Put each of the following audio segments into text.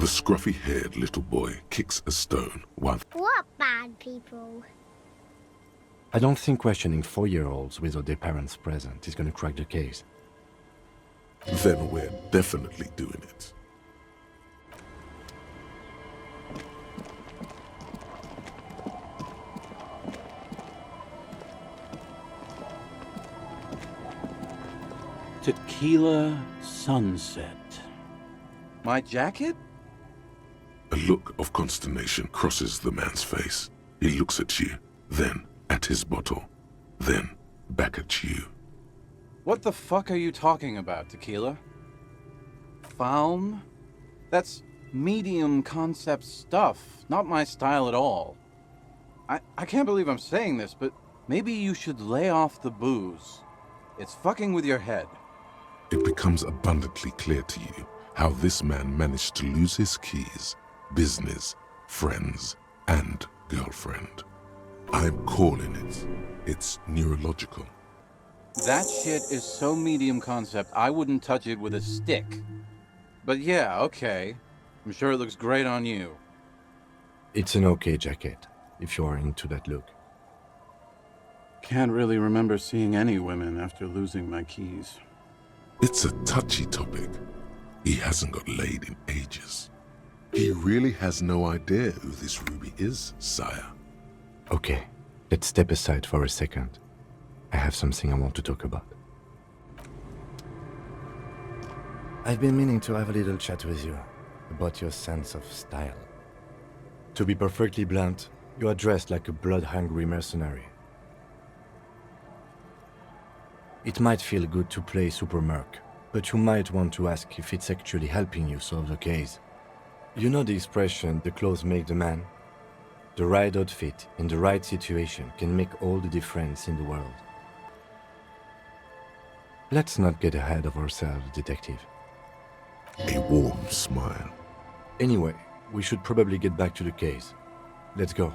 scruffy-haired little boy kicks a stone while... What bad people? I don't think questioning 4-year-olds without their parents present is gonna crack the case. Then we're definitely doing it. Tequila sunset. My jacket? A look of consternation crosses the man's face. He looks at you, then at his bottle, then back at you. What the fuck are you talking about, Tequila? Faun? That's medium concept stuff, not my style at all. I can't believe I'm saying this, but maybe you should lay off the booze. It's fucking with your head. It becomes abundantly clear to you how this man managed to lose his keys, business, friends, and girlfriend. I'm calling it. It's neurological. That shit is so medium concept, I wouldn't touch it with a stick. But yeah, okay. I'm sure it looks great on you. It's an okay jacket, if you're into that look. Can't really remember seeing any women after losing my keys. It's a touchy topic. He hasn't got laid in ages. He really has no idea who this Ruby is, sire. Okay, let's step aside for a second. I have something I want to talk about. I've been meaning to have a little chat with you about your sense of style. To be perfectly blunt, you are dressed like a blood-hungry mercenary. It might feel good to play super merc, but you might want to ask if it's actually helping you solve the case. You know the expression, the clothes make the man? The right outfit in the right situation can make all the difference in the world. Let's not get ahead of ourselves, detective. A warm smile. Anyway, we should probably get back to the case. Let's go.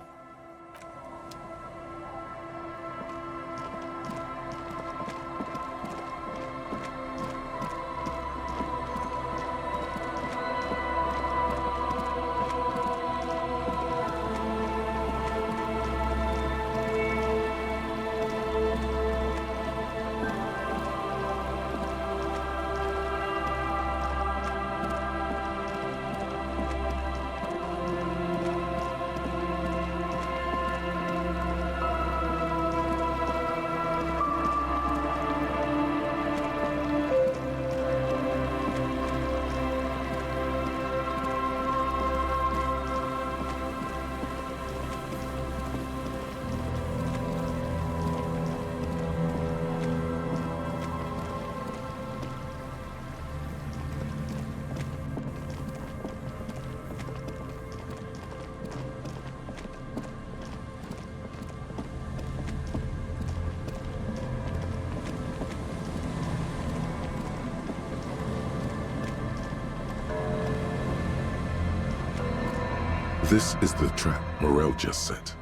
This is the trap Morel just set.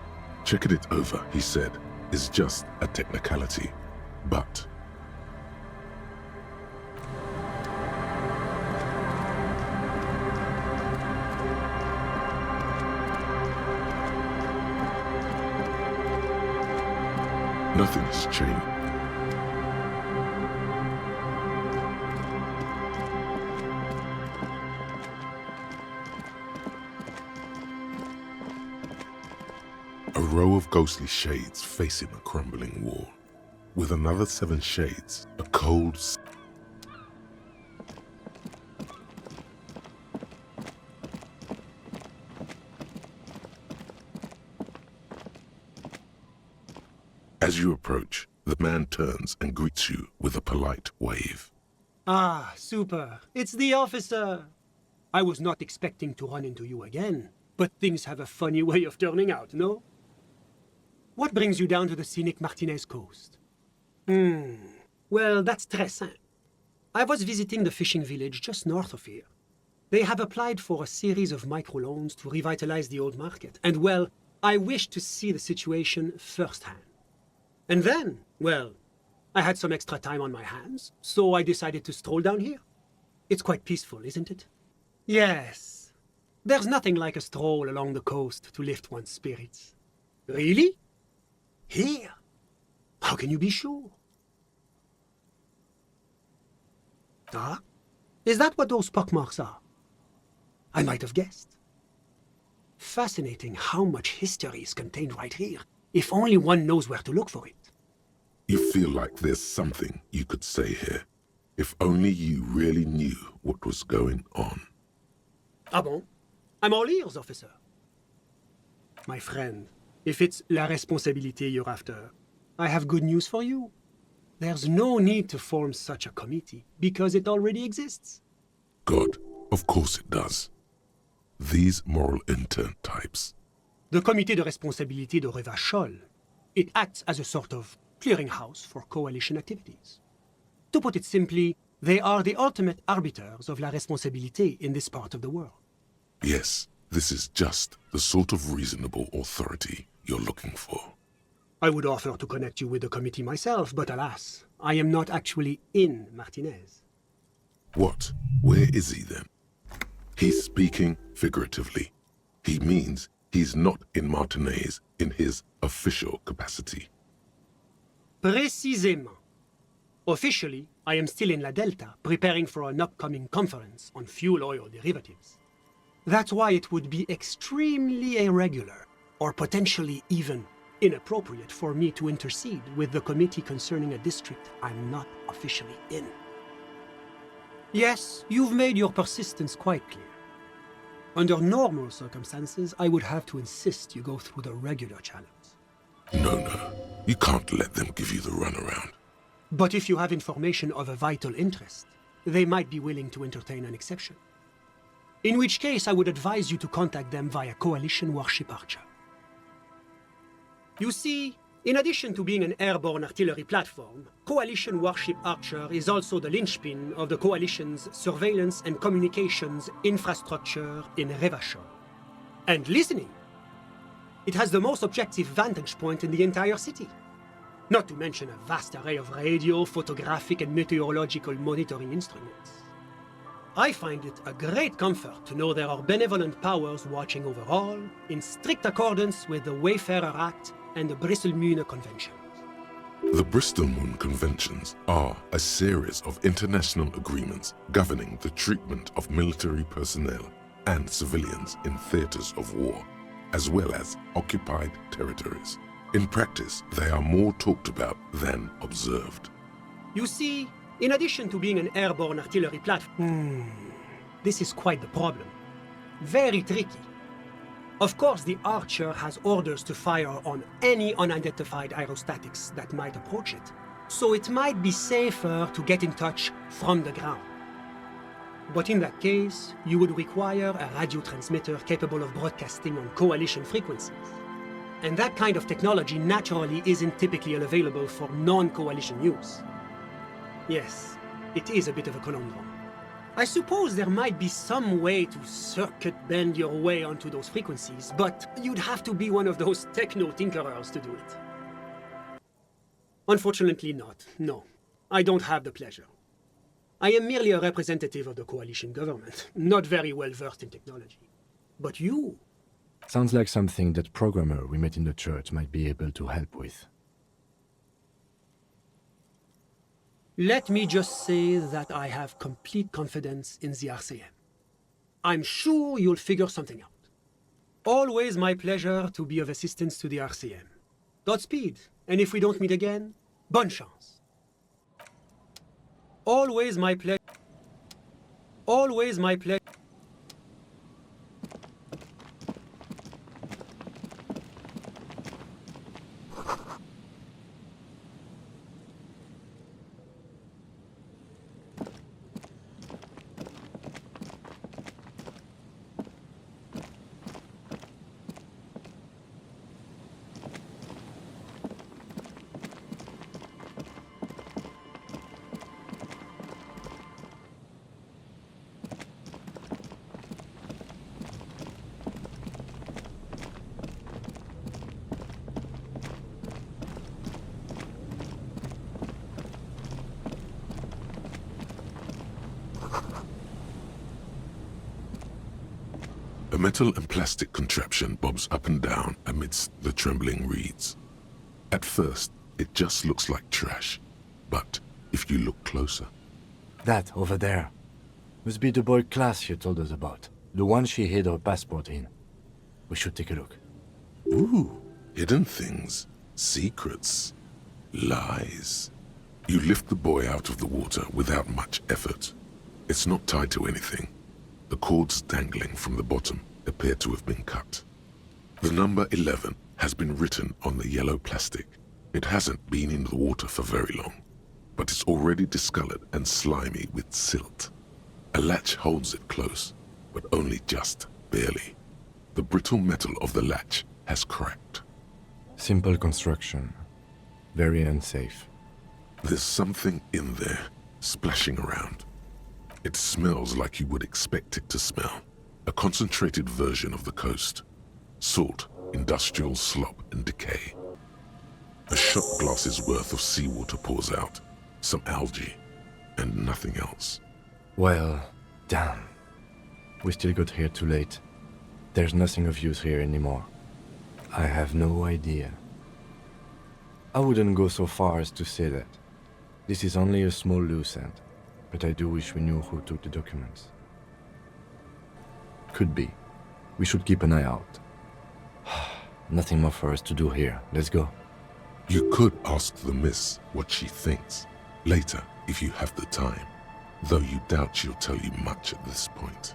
Checking it over, he said, is just a technicality. But nothing has changed. A row of ghostly shades facing a crumbling wall. With another 7 shades, a cold... As you approach, the man turns and greets you with a polite wave. Ah, super. It's the officer. I was not expecting to run into you again, but things have a funny way of turning out, no? What brings you down to the scenic Martinez coast? Well, that's très simple. I was visiting the fishing village just north of here. They have applied for a series of microloans to revitalize the old market, and well, I wished to see the situation firsthand. And then, well, I had some extra time on my hands, so I decided to stroll down here. It's quite peaceful, isn't it? Yes. There's nothing like a stroll along the coast to lift one's spirits. Really? Here? How can you be sure? Ah? Is that what those pockmarks are? I might have guessed. Fascinating how much history is contained right here, if only one knows where to look for it. You feel like there's something you could say here, if only you really knew what was going on. Ah bon? I'm all ears, officer. My friend, if it's la responsabilité you're after, I have good news for you. There's no need to form such a committee, because it already exists. God, of course it does. These moral intern types. The Comité de Responsabilité de Revachol. It acts as a sort of clearinghouse for coalition activities. To put it simply, they are the ultimate arbiters of la responsabilité in this part of the world. Yes, this is just the sort of reasonable authority you're looking for. I would offer to connect you with the committee myself, but alas, I am not actually in Martinez. What? Where is he then? He's speaking figuratively. He means he's not in Martinez in his official capacity. Précisément. Officially, I am still in La Delta, preparing for an upcoming conference on fuel oil derivatives. That's why it would be extremely irregular, or potentially even inappropriate for me to intercede with the committee concerning a district I'm not officially in. Yes, you've made your persistence quite clear. Under normal circumstances, I would have to insist you go through the regular channels. No, you can't let them give you the runaround. But if you have information of a vital interest, they might be willing to entertain an exception. In which case, I would advise you to contact them via Coalition Warship Archer. You see, in addition to being an airborne artillery platform, Coalition Warship Archer is also the linchpin of the Coalition's surveillance and communications infrastructure in Revachol. And listening! It has the most objective vantage point in the entire city. Not to mention a vast array of radio, photographic, and meteorological monitoring instruments. I find it a great comfort to know there are benevolent powers watching over all, in strict accordance with the Wayfarer Act and the Bristol-Mune Conventions. The Bristol-Mune Conventions are a series of international agreements governing the treatment of military personnel and civilians in theaters of war, as well as occupied territories. In practice, they are more talked about than observed. You see, in addition to being an airborne artillery platform, this is quite the problem. Very tricky. Of course, the Archer has orders to fire on any unidentified aerostatics that might approach it, so it might be safer to get in touch from the ground. But in that case, you would require a radio transmitter capable of broadcasting on coalition frequencies. And that kind of technology naturally isn't typically available for non-coalition use. Yes, it is a bit of a conundrum. I suppose there might be some way to circuit bend your way onto those frequencies, but you'd have to be one of those techno-tinkerers to do it. Unfortunately not, no. I don't have the pleasure. I am merely a representative of the coalition government, not very well versed in technology. But you... Sounds like something that programmer we met in the church might be able to help with. Let me just say that I have complete confidence in the RCM. I'm sure you'll figure something out. Always my pleasure to be of assistance to the RCM. Godspeed, and if we don't meet again, bonne chance. Always my pleasure. Always my pleasure. metal and plastic contraption bobs up and down amidst the trembling reeds. At first, it just looks like trash, but if you look closer... That, over there, must be the boy class you told us about. The one she hid her passport in. We should take a look. Ooh, hidden things, secrets, lies. You lift the boy out of the water without much effort. It's not tied to anything. The cords dangling from the bottom appear to have been cut. The number 11 has been written on the yellow plastic. It hasn't been in the water for very long, but it's already discolored and slimy with silt. A latch holds it close, but only just barely. The brittle metal of the latch has cracked. Simple construction. Very unsafe. There's something in there, splashing around. It smells like you would expect it to smell. A concentrated version of the coast. Salt, industrial slop and decay. A shot glass's worth of seawater pours out. Some algae, and nothing else. Well, damn. We still got here too late. There's nothing of use here anymore. I have no idea. I wouldn't go so far as to say that. This is only a small loose end, but I do wish we knew who took the documents. Could be. We should keep an eye out. Nothing more for us to do here. Let's go. You could ask the miss what she thinks, later if you have the time, though you doubt she'll tell you much at this point.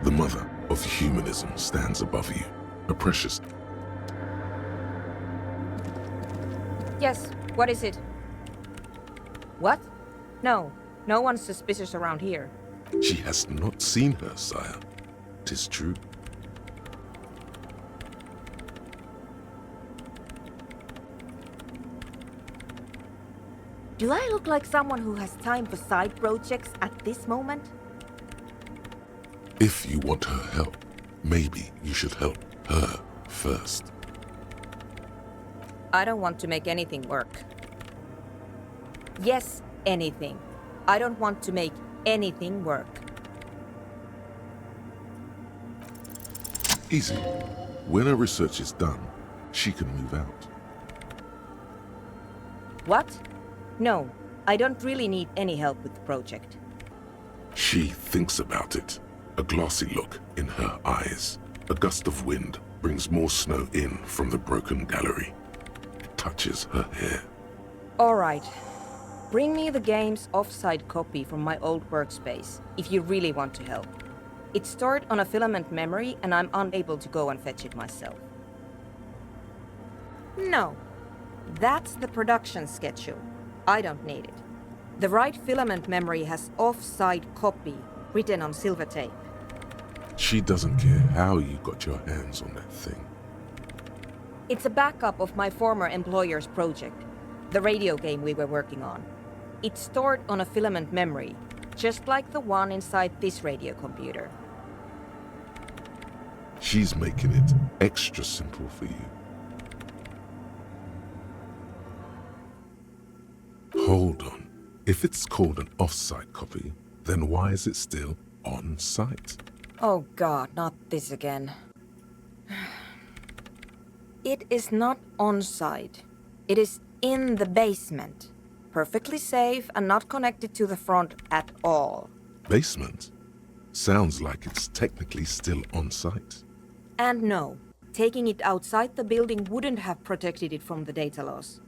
The mother of humanism stands above you, a precious... Yes, what is it? What? No, no one's suspicious around here. She has not seen her, sire. 'Tis true. Do I look like someone who has time for side projects at this moment? If you want her help, maybe you should help her first. I don't want to make anything work. Yes, anything. I don't want to make anything work. Easy. When her research is done, she can move out. What? No, I don't really need any help with the project. She thinks about it, a glassy look in her eyes. A gust of wind brings more snow in from the broken gallery. It touches her hair. Alright. Bring me the game's offsite copy from my old workspace, if you really want to help. It's stored on a filament memory and I'm unable to go and fetch it myself. No. That's the production schedule. I don't need it. The right filament memory has offsite copy written on silver tape. She doesn't care how you got your hands on that thing. It's a backup of my former employer's project, the radio game we were working on. It's stored on a filament memory, just like the one inside this radio computer. She's making it extra simple for you. Hold on. If it's called an off-site copy, then why is it still on-site? Oh god, not this again. It is not on-site. It is in the basement. Perfectly safe and not connected to the front at all. Basement? Sounds like it's technically still on-site. And no, taking it outside the building wouldn't have protected it from the data loss.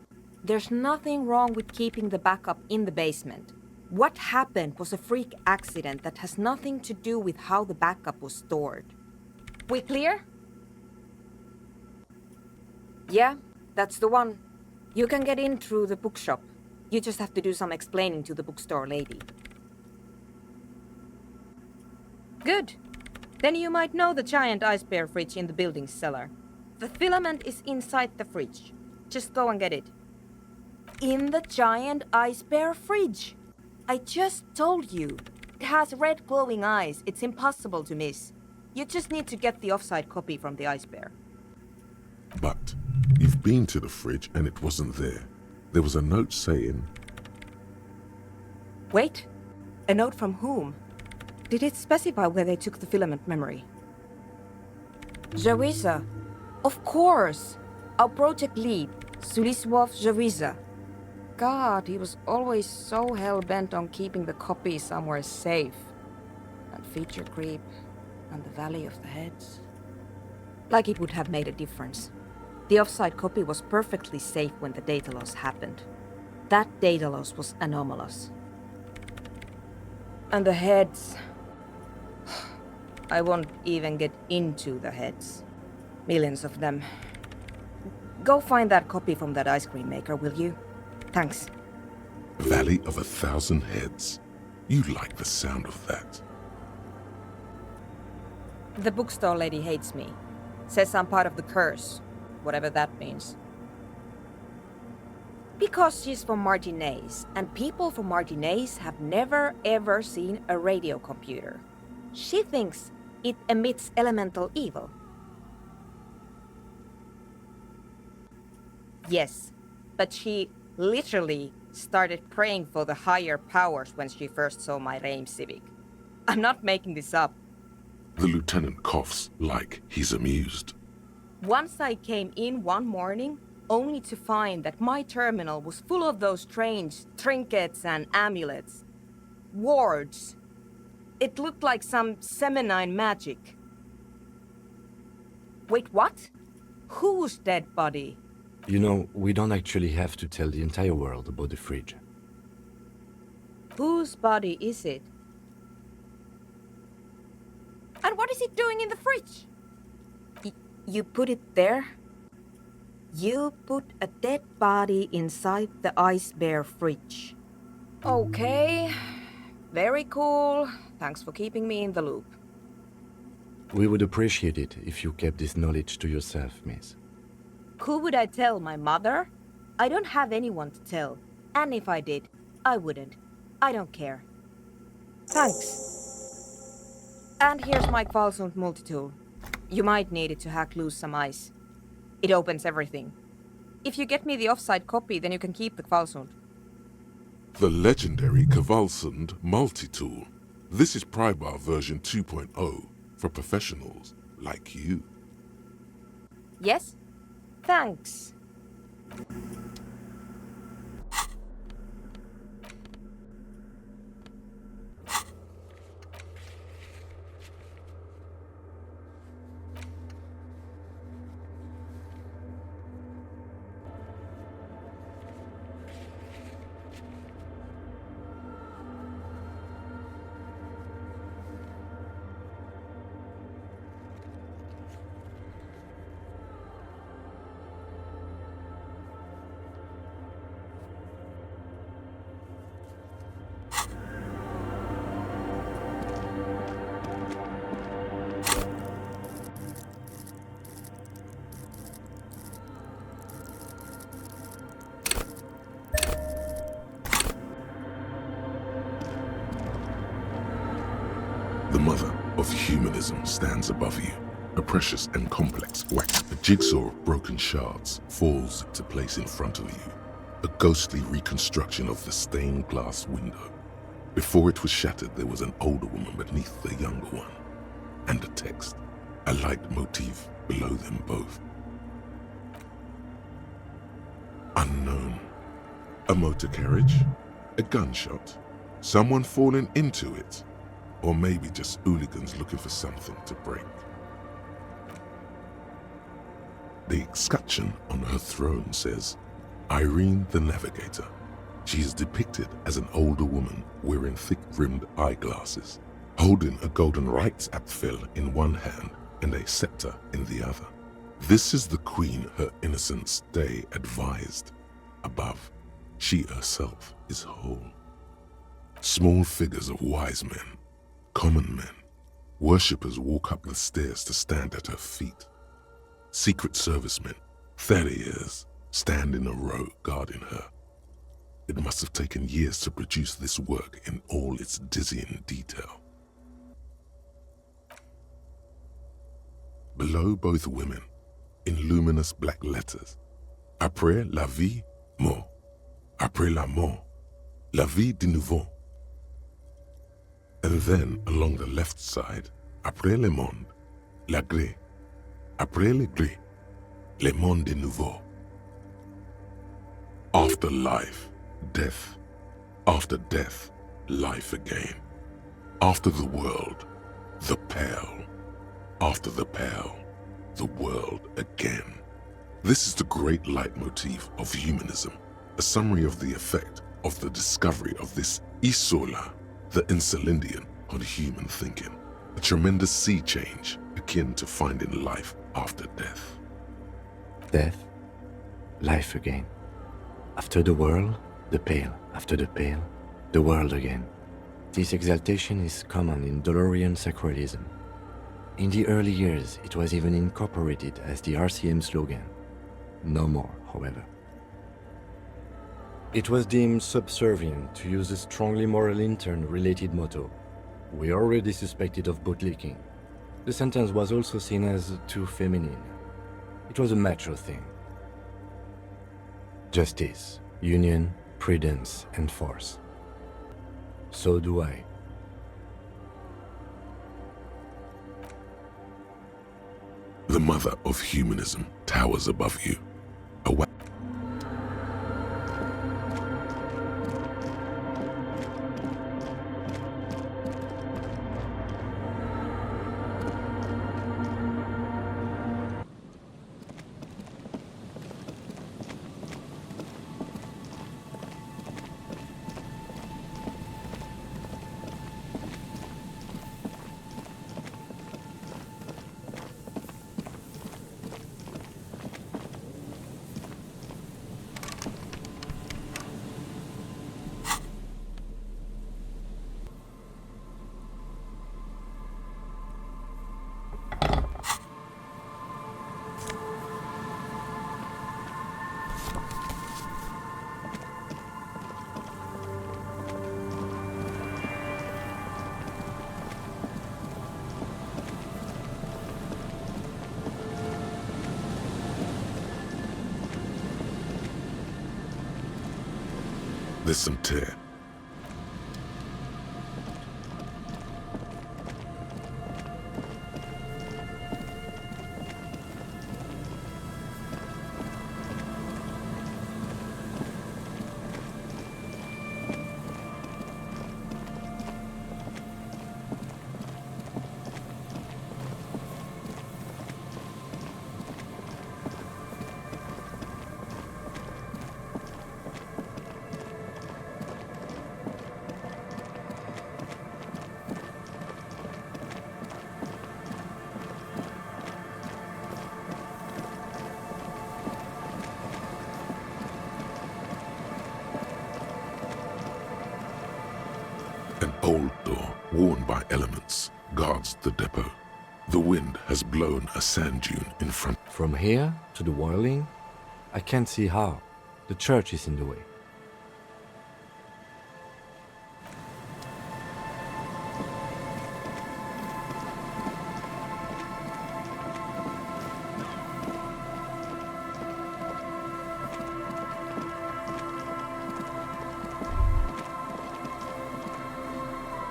There's nothing wrong with keeping the backup in the basement. What happened was a freak accident that has nothing to do with how the backup was stored. We clear? Yeah, that's the one. You can get in through the bookshop. You just have to do some explaining to the bookstore lady. Good. Then you might know the giant ice bear fridge in the building's cellar. The filament is inside the fridge. Just go and get it. In the giant ice bear fridge. I just told you. It has red glowing eyes. It's impossible to miss. You just need to get the offsite copy from the ice bear. But you've been to the fridge and it wasn't there. There was a note saying... Wait. A note from whom? Did it specify where they took the filament memory? Jawiza. Of course. Our project lead, Suliswov Jawiza. God, he was always so hell-bent on keeping the copy somewhere safe. And feature creep, and the Valley of the Heads. Like it would have made a difference. The offsite copy was perfectly safe when the data loss happened. That data loss was anomalous. And the heads... I won't even get into the heads. Millions of them. Go find that copy from that ice cream maker, will you? Thanks. Valley of 1,000 Heads. You like the sound of that. The bookstore lady hates me. Says I'm part of the curse. Whatever that means. Because she's from Martinez, and people from Martinez have never ever seen a radio computer. She thinks it emits elemental evil. Yes, but she literally started praying for the higher powers when she first saw my Reim Civic. I'm not making this up. The lieutenant coughs like he's amused. Once I came in one morning, only to find that my terminal was full of those strange trinkets and amulets. Wards. It looked like some Semenine magic. Wait, what? Whose dead body? You know, we don't actually have to tell the entire world about the fridge. Whose body is it? And what is it doing in the fridge? You put it there? You put a dead body inside the ice bear fridge. Okay. Very cool. Thanks for keeping me in the loop. We would appreciate it if you kept this knowledge to yourself, miss. Who would I tell? My mother? I don't have anyone to tell. And if I did, I wouldn't. I don't care. Thanks. And here's my Kvalsund multitool. You might need it to hack loose some ice. It opens everything. If you get me the offsite copy, then you can keep the Kvalsund. The legendary Kvalsund multi-tool. This is Prybar version 2.0 for professionals like you. Yes? Thanks. The mother of humanism stands above you, a precious and complex wax. A jigsaw of broken shards falls into place in front of you, a ghostly reconstruction of the stained glass window. Before it was shattered, there was an older woman beneath the younger one, and a text, a light motif below them both. Unknown. A motor carriage? A gunshot? Someone falling into it? Or maybe just hooligans looking for something to break. The escutcheon on her throne says, Irene the Navigator. She is depicted as an older woman wearing thick-rimmed eyeglasses, holding a golden Reichsapfel in one hand and a scepter in the other. This is the queen her innocence day advised. Above, she herself is whole. Small figures of wise men, common men, worshippers walk up the stairs to stand at her feet. Secret servicemen, 30 years, stand in a row guarding her. It must have taken years to produce this work in all its dizzying detail. Below both women, in luminous black letters, Après la vie, mort. Après la mort, la vie de nouveau. And then along the left side, Après le monde, la gré. Après le gré, le monde de nouveau. After life, death. After death, life again. After the world, the pale. After the pale, the world again. This is the great leitmotif of humanism, a summary of the effect of the discovery of this isola, the Insulindian, on human thinking, a tremendous sea change akin to finding life after death. Death, life again. After the world, the pale. After the pale, the world again. This exaltation is common in Dolorian sacralism. In the early years, it was even incorporated as the RCM slogan. No more, however. It was deemed subservient to use a strongly moral intern-related motto. We already suspected of bootlicking. The sentence was also seen as too feminine. It was a macho thing. Justice, union, prudence, and force. So do I. The mother of humanism towers above you. A There's some tear. An old door, worn by elements, guards the depot. The wind has blown a sand dune in front. From here to the whirling, I can't see how. The church is in the way.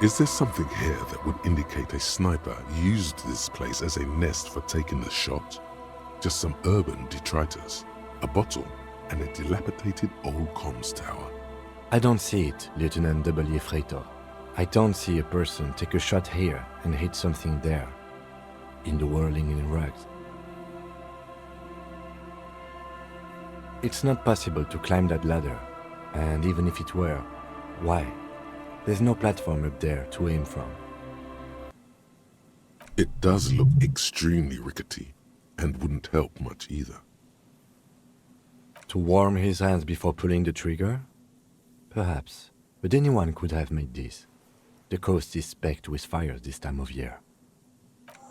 Is there something here that would indicate a sniper used this place as a nest for taking the shot? Just some urban detritus, a bottle, and a dilapidated old comms tower. I don't see it, Lieutenant W. Freitor. I don't see a person take a shot here and hit something there, in the whirling in rags. It's not possible to climb that ladder, and even if it were, why? There's no platform up there to aim from. It does look extremely rickety, and wouldn't help much either. To warm his hands before pulling the trigger? Perhaps, but anyone could have made this. The coast is specked with fires this time of year.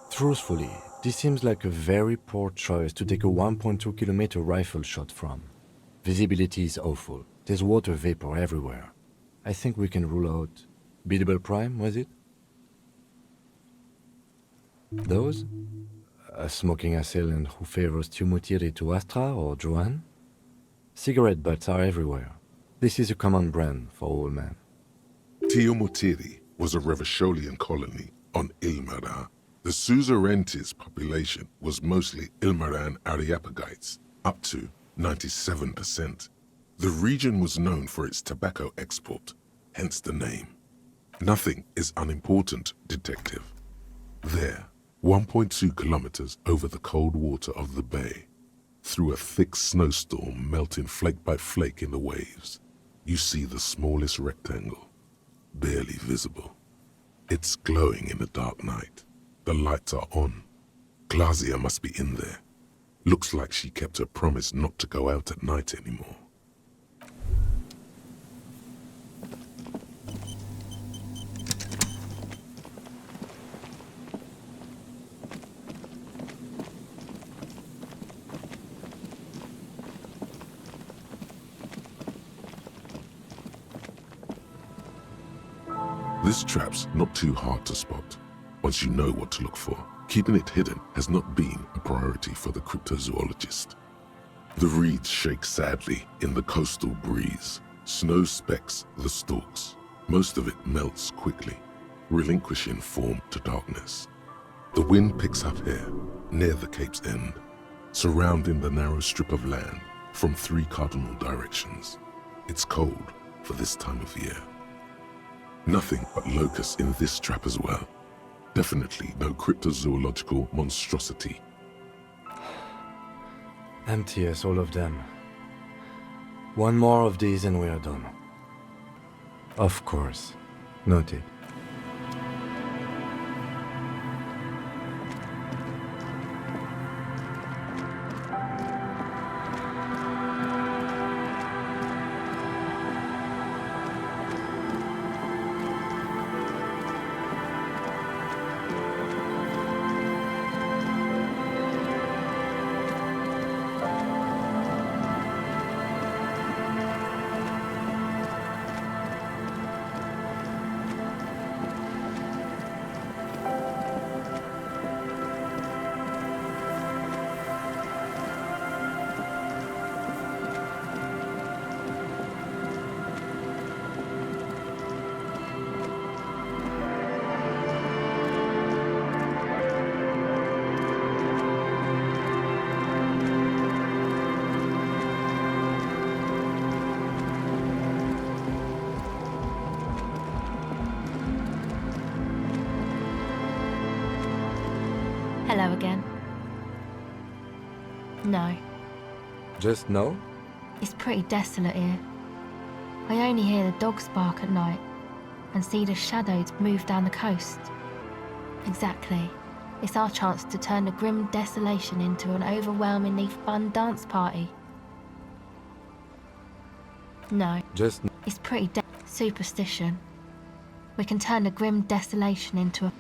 Truthfully, this seems like a very poor choice to take a 1.2-kilometer rifle shot from. Visibility is awful. There's water vapor everywhere. I think we can rule out... Biddable Prime, was it? Those? A smoking assailant who favors Tumutiri to Astra or Joanne? Cigarette butts are everywhere. This is a common brand for all men. Tumutiri was a Revacholian colony on Ilmaran. The Suzerainty's population was mostly Ilmaran Areopagites, up to 97%. The region was known for its tobacco export, hence the name. Nothing is unimportant, detective. There, 1.2 kilometers over the cold water of the bay, through a thick snowstorm melting flake by flake in the waves, you see the smallest rectangle, barely visible. It's glowing in the dark night. The lights are on. Glazia must be in there. Looks like she kept her promise not to go out at night anymore. This trap's not too hard to spot, once you know what to look for. Keeping it hidden has not been a priority for the cryptozoologist. The reeds shake sadly in the coastal breeze. Snow specks the stalks. Most of it melts quickly, relinquishing form to darkness. The wind picks up here, near the cape's end, surrounding the narrow strip of land from 3 cardinal directions. It's cold for this time of year. Nothing but locusts in this trap as well. Definitely no cryptozoological monstrosity. Empty as all of them. One more of these and we are done. Of course. Noted. Hello again. No, Just no? it's pretty desolate here. I only hear the dogs bark at night and see the shadows move down the coast. Exactly. It's our chance to turn the grim desolation into an overwhelmingly fun dance party. No, Just it's pretty superstition. We can turn the grim desolation into a...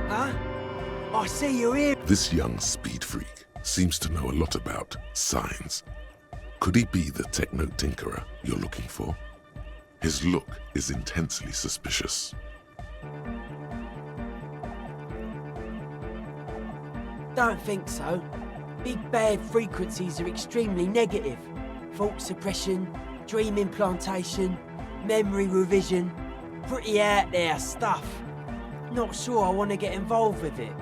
Huh? I see you're here. This young speed freak seems to know a lot about signs. Could he be the techno tinkerer you're looking for? His look is intensely suspicious. Don't think so. Big bad frequencies are extremely negative. thought suppression, dream implantation, memory revision. Pretty out there stuff. Not sure I want to get involved with it.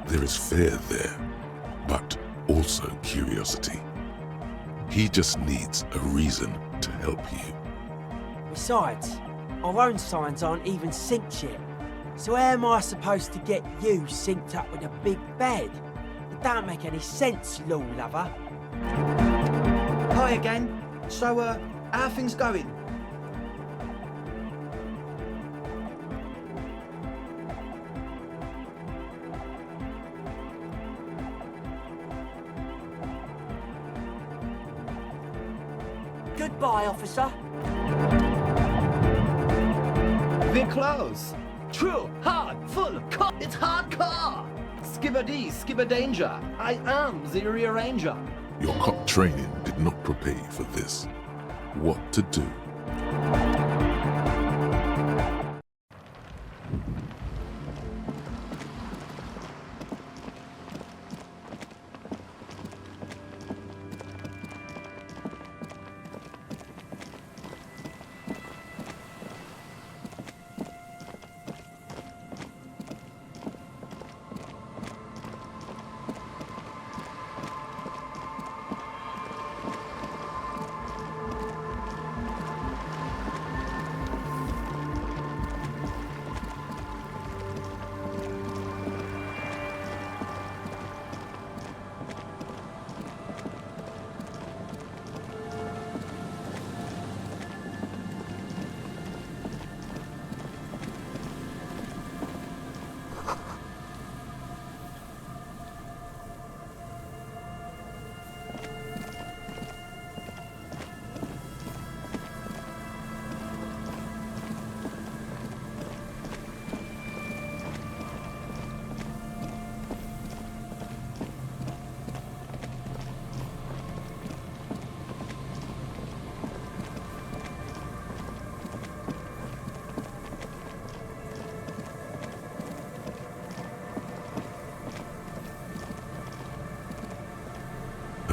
There is fear there, but also curiosity. He just needs a reason to help you. Besides, our own signs aren't even synced yet. So how am I supposed to get you synced up with a big bad? It don't make any sense, law lover. Hi again. So, how are things going? Goodbye, officer. We're close. True, hard, full, it's hardcore. Skibberdy, skibber danger. I am the rearranger. Your cop training did not prepare you for this. What to do?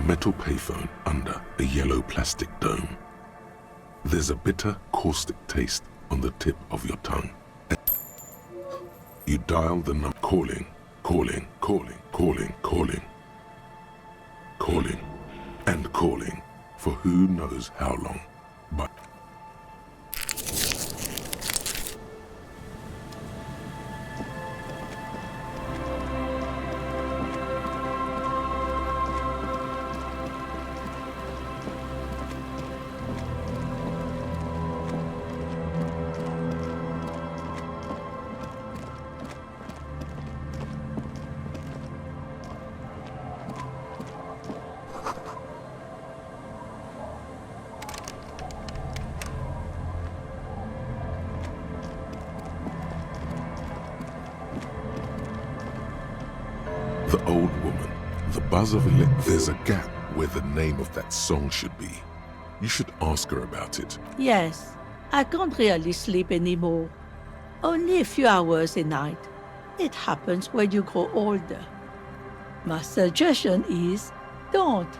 Metal payphone under a yellow plastic dome. There's a bitter, caustic taste on the tip of your tongue. You dial the number, calling, and calling for who knows how long. But the old woman, the buzz of there's a gap where the name of that song should be. You should ask her about it. Yes, I can't really sleep anymore. Only a few hours a night. It happens when you grow older. My suggestion is, don't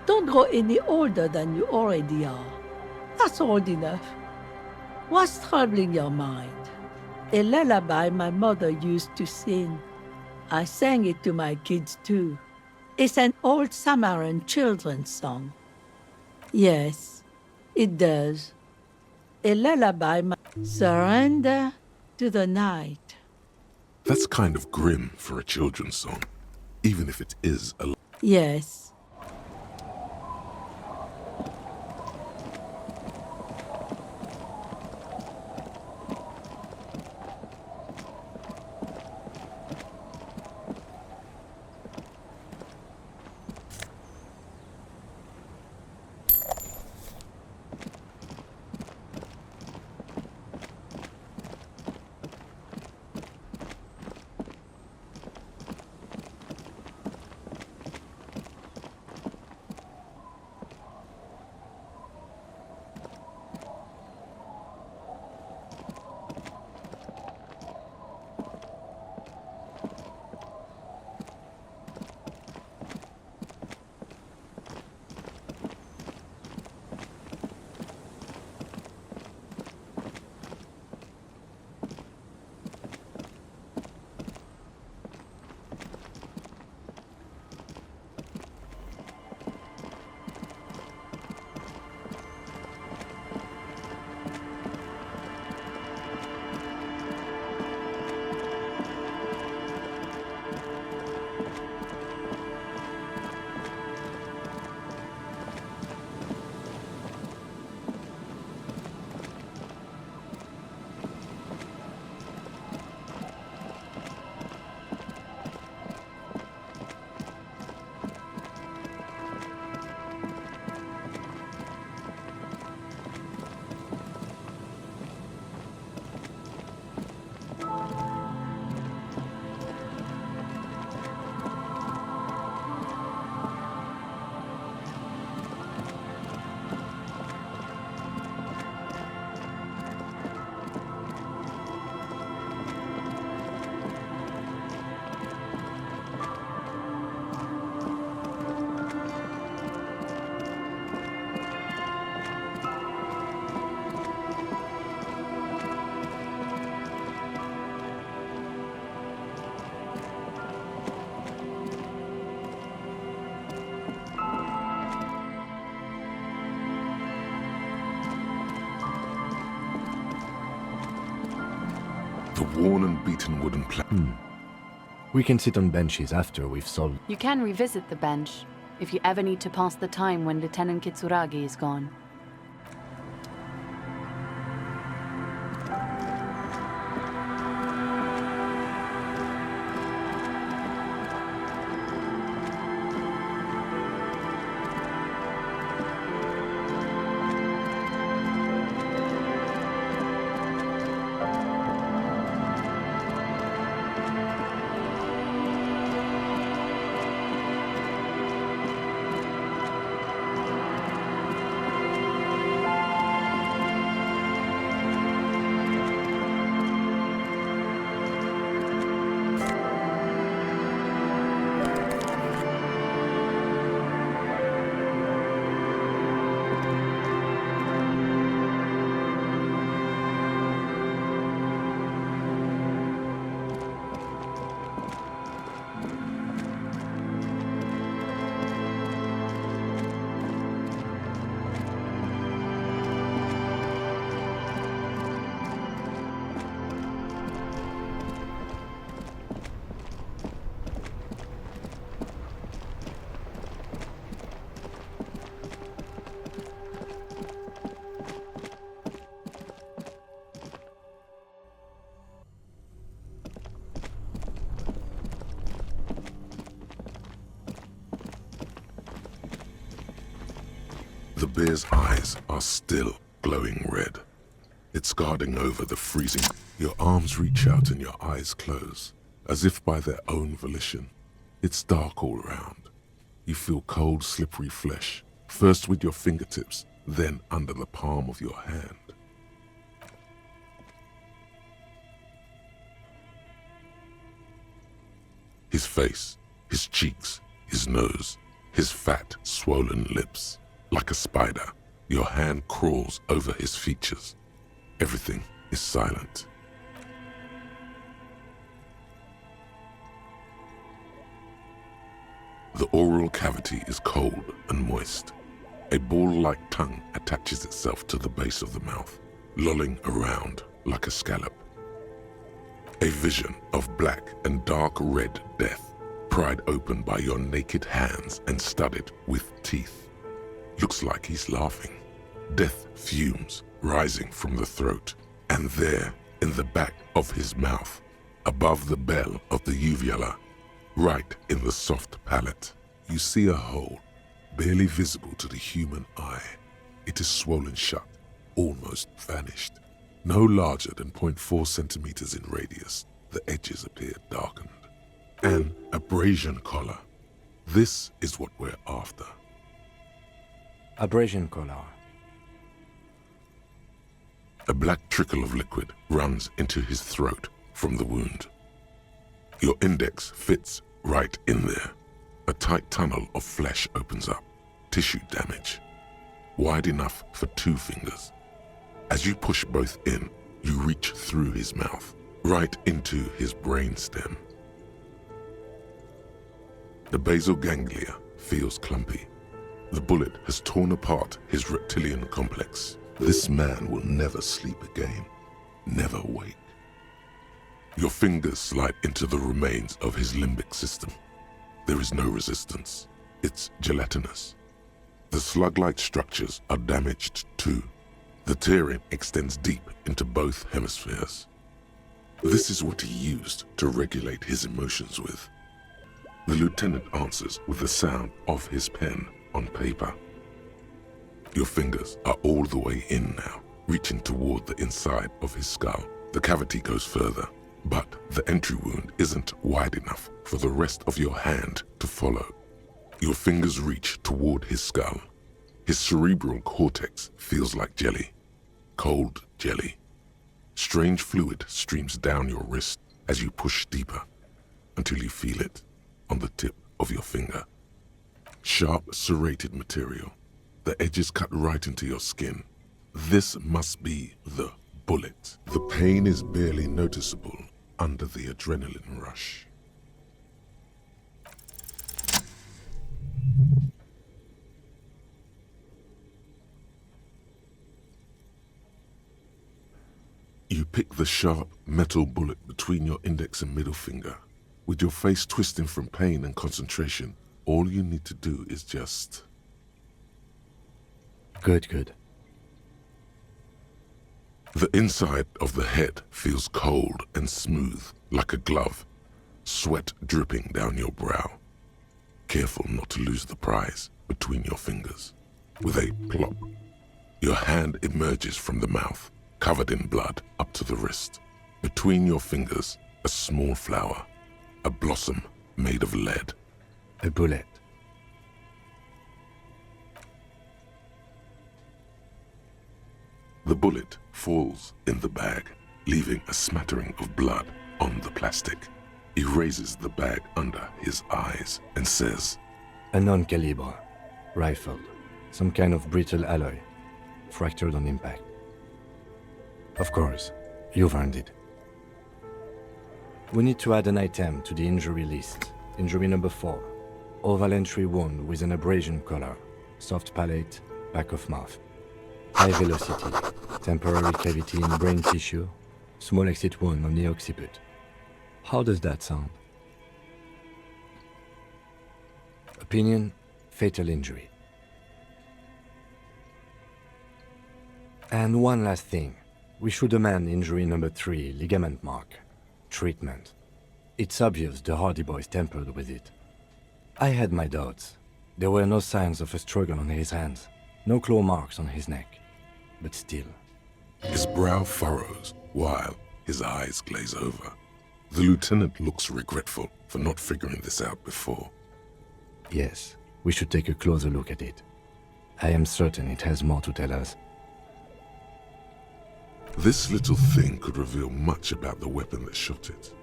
grow any older than you already are. That's old enough. What's troubling your mind? A lullaby my mother used to sing. I sang it to my kids too. It's an old Samaran children's song. Yes, it does. A lullaby, surrender to the night. That's kind of grim for a children's song, even if it is a... Yes. The worn and beaten wooden We can sit on benches after we've solved. You can revisit the bench if you ever need to pass the time when Lieutenant Kitsuragi is gone. The bear's eyes are still glowing red. It's guarding over the freezing. Your arms reach out and your eyes close, as if by their own volition. It's dark all around. You feel cold, slippery flesh, first with your fingertips, then under the palm of your hand. His face, his cheeks, his nose, his fat, swollen lips. Like a spider, your hand crawls over his features. Everything is silent. The oral cavity is cold and moist. A ball-like tongue attaches itself to the base of the mouth, lolling around like a scallop. A vision of black and dark red death, pried open by your naked hands and studded with teeth. Looks like he's laughing. Death fumes rising from the throat, and there, in the back of his mouth, above the bell of the uvula, right in the soft palate, you see a hole, barely visible to the human eye. It is swollen shut, almost vanished. No larger than 0.4 centimeters in radius, the edges appear darkened. An abrasion collar. This is what we're after. Abrasion collar. A black trickle of liquid runs into his throat from the wound. Your index fits right in there. A tight tunnel of flesh opens up. Tissue damage. Wide enough for 2 fingers. As you push both in, you reach through his mouth, right into his brainstem. The basal ganglia feels clumpy. The bullet has torn apart his reptilian complex. This man will never sleep again, never wake. Your fingers slide into the remains of his limbic system. There is no resistance. It's gelatinous. The slug-like structures are damaged too. The tearing extends deep into both hemispheres. This is what he used to regulate his emotions with. The lieutenant answers with the sound of his pen on paper. Your fingers are all the way in now, reaching toward the inside of his skull. The cavity goes further, but the entry wound isn't wide enough for the rest of your hand to follow. Your fingers reach toward his skull. His cerebral cortex feels like jelly, cold jelly. Strange fluid streams down your wrist as you push deeper until you feel it on the tip of your finger. Sharp, serrated material. The edges cut right into your skin. This must be the bullet. The pain is barely noticeable under the adrenaline rush. You You pick the sharp metal bullet between your index and middle finger. With your face twisting from pain and concentration, all you need to do is just... Good. The inside of the head feels cold and smooth, like a glove, sweat dripping down your brow. Careful not to lose the prize between your fingers. With a plop, your hand emerges from the mouth, covered in blood up to the wrist. Between your fingers, a small flower, a blossom made of lead. A bullet. The bullet falls in the bag, leaving a smattering of blood on the plastic. He raises the bag under his eyes and says, A non-caliber. Rifled. Some kind of brittle alloy. Fractured on impact. Of course, you've earned it. We need to add an item to the injury list. Injury number 4. Oval entry wound with an abrasion color. Soft palate, back of mouth. High velocity. Temporary cavity in brain tissue. Small exit wound on the occiput. How does that sound? Opinion, fatal injury. And one last thing. We should amend injury number 3, ligament mark. Treatment. It's obvious the Hardy Boys tampered with it. I had my doubts. There were no signs of a struggle on his hands. No claw marks on his neck. But still. His brow furrows while his eyes glaze over. The lieutenant looks regretful for not figuring this out before. Yes, we should take a closer look at it. I am certain it has more to tell us. This little thing could reveal much about the weapon that shot it.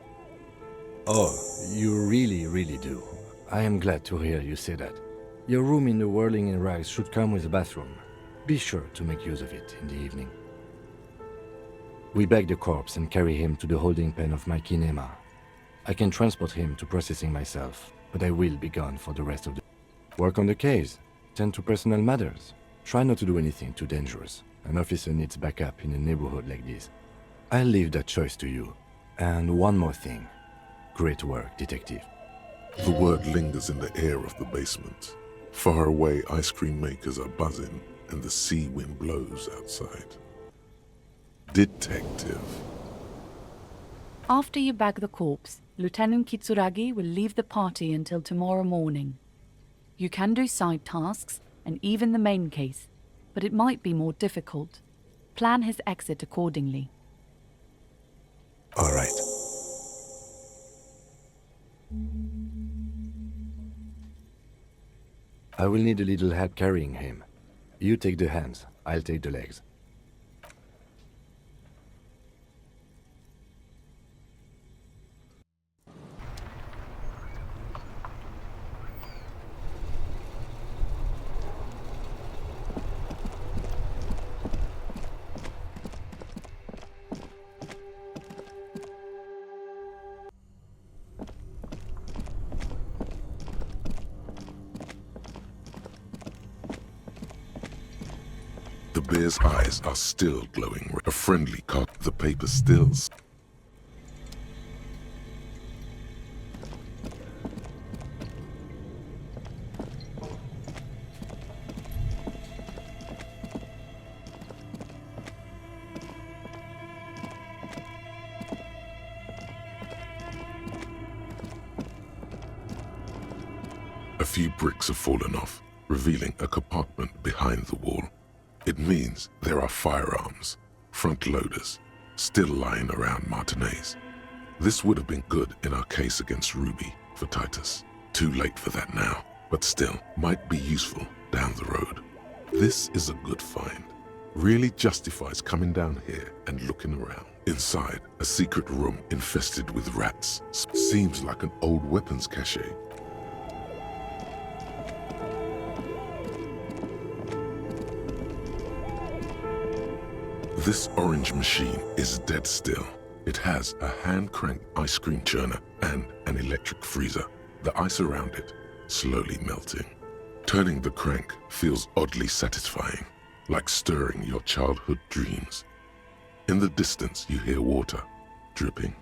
Oh, you really do. I am glad to hear you say that. Your room in the Whirling in Rags should come with a bathroom. Be sure to make use of it in the evening. We bag the corpse and carry him to the holding pen of my kinema. I can transport him to processing myself, but I will be gone for the rest of the... Work on the case. Tend to personal matters. Try not to do anything too dangerous. An officer needs backup in a neighborhood like this. I'll leave that choice to you. And one more thing. Great work, detective. The word lingers in the air of the basement. Far away, ice cream makers are buzzing, and the sea wind blows outside. Detective. After you bag the corpse, Lieutenant Kitsuragi will leave the party until tomorrow morning. You can do side tasks, and even the main case, but it might be more difficult. Plan his exit accordingly. All right. I will need a little help carrying him. You take the hands, I'll take the legs. The bear's eyes are still glowing. A friendly cock. The paper stills. A few bricks have fallen off, revealing a compartment behind the wall. It means there are firearms, front loaders, still lying around Martinez. This would have been good in our case against Ruby for Titus. Too late for that now, but still might be useful down the road. This is a good find. Really justifies coming down here and looking around. Inside, a secret room infested with rats. Seems like an old weapons cache. This orange machine is dead still. It has a hand-cranked ice cream churner and an electric freezer. The ice around it slowly melting. Turning the crank feels oddly satisfying, like stirring your childhood dreams. In the distance, you hear water dripping.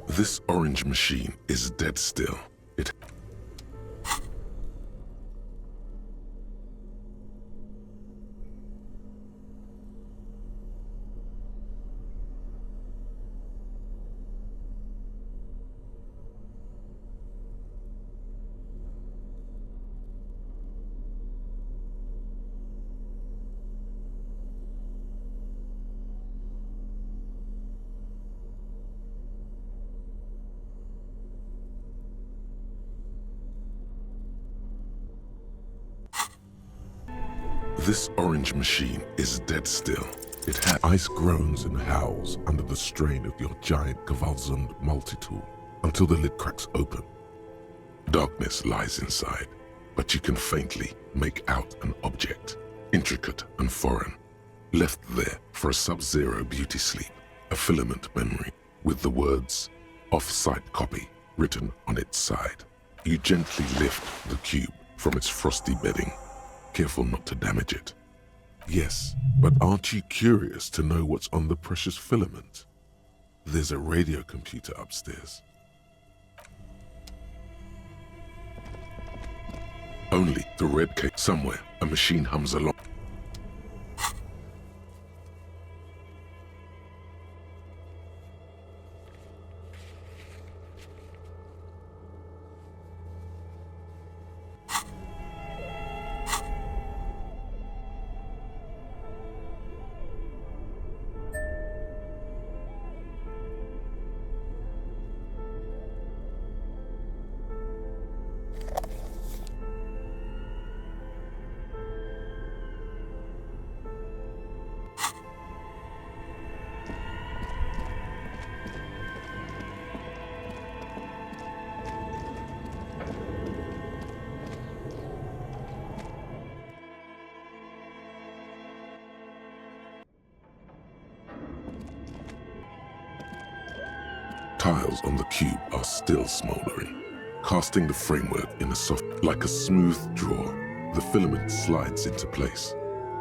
This orange machine is dead still. It This orange machine is dead still. It has ice groans and howls under the strain of your giant Gewaltsund multi-tool until the lid cracks open. Darkness lies inside, but you can faintly make out an object, intricate and foreign, left there for a sub-zero beauty sleep, a filament memory with the words "off-site copy" written on its side. You gently lift the cube from its frosty bedding, careful not to damage it. Yes, but aren't you curious to know what's on the precious filament? There's a radio computer upstairs. Only the red cake somewhere, a machine hums along. Tiles on the cube are still smoldering, casting the framework in a soft, like a smooth draw. The filament slides into place.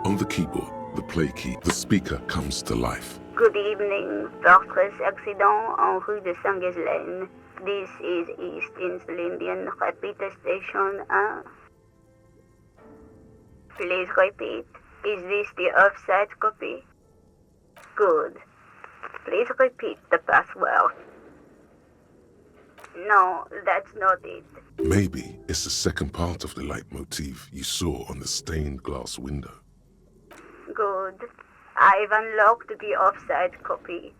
On the keyboard, the play key, the speaker comes to life. Good evening, Fortress Accident en rue de Saint-Ghislaine. This is East Insulindian Repeat Station 1. Please repeat. Is this the offsite copy? Good. Please repeat the password. No, that's not it. Maybe it's the second part of the leitmotif you saw on the stained glass window. Good. I've unlocked the offsite copy.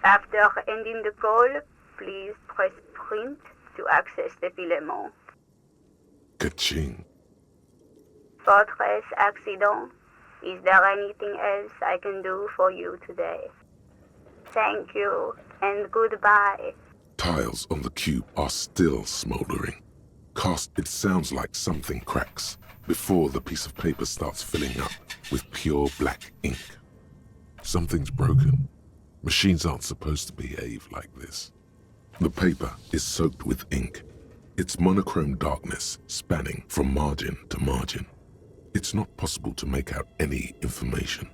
After ending the call, please press print to access the filament. Ka-ching. Fortress Accident, is there anything else I can do for you today? Thank you, and goodbye. Tiles on the cube are still smoldering. It sounds like something cracks before the piece of paper starts filling up with pure black ink. Something's broken. Machines aren't supposed to behave like this. The paper is soaked with ink, its monochrome darkness spanning from margin to margin. It's not possible to make out any information.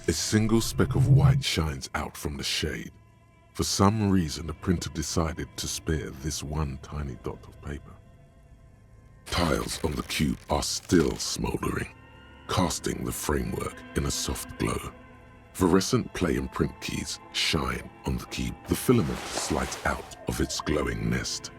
A single speck of white shines out from the shade. For some reason, the printer decided to spare this one tiny dot of paper. Tiles on the cube are still smoldering, casting the framework in a soft glow. Fluorescent play and print keys shine on the cube. The filament slides out of its glowing nest.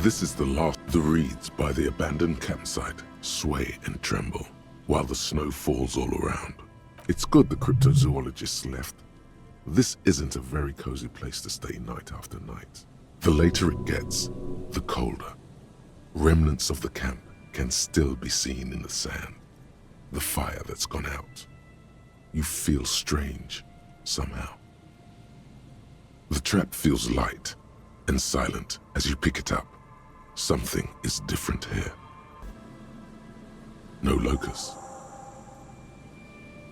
This is the last. The reeds by the abandoned campsite sway and tremble, while the snow falls all around. It's good the cryptozoologists left. This isn't a very cozy place to stay night after night. The later it gets, the colder. Remnants of the camp can still be seen in the sand. The fire that's gone out. You feel strange, somehow. The trap feels light and silent as you pick it up. Something is different here. No locust.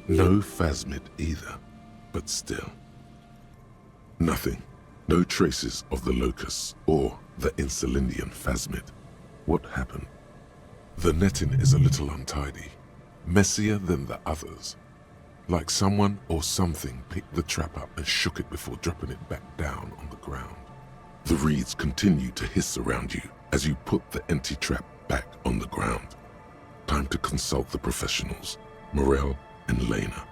No phasmid either, but still. Nothing. No traces of the locusts or the Insulindian phasmid. What happened? The netting is a little untidy, messier than the others. Like someone or something picked the trap up and shook it before dropping it back down on the ground. The reeds continue to hiss around you as you put the empty trap back on the ground. Time to consult the professionals, Morel and Lena.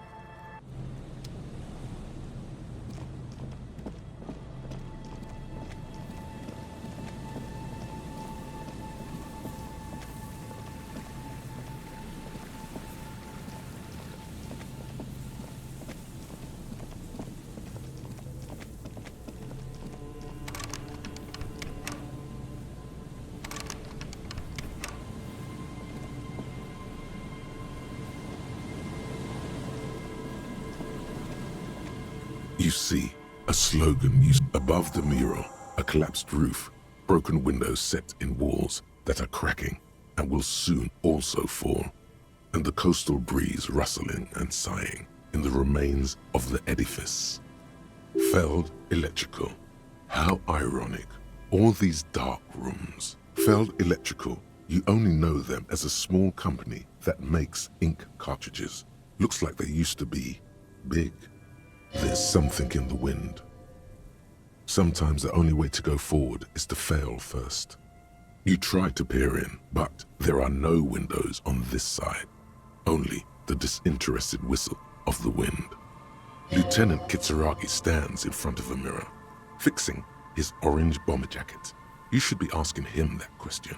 You see a slogan used above the mural, a collapsed roof, broken windows set in walls that are cracking and will soon also fall, and the coastal breeze rustling and sighing in the remains of the edifice. Feld Electrical. How ironic. All these dark rooms. Feld Electrical, you only know them as a small company that makes ink cartridges. Looks like they used to be big. There's something in the wind. Sometimes the only way to go forward is to fail first. You try to peer in, but there are no windows on this side. Only the disinterested whistle of the wind. Lieutenant Kitsuragi stands in front of a mirror, fixing his orange bomber jacket. You should be asking him that question.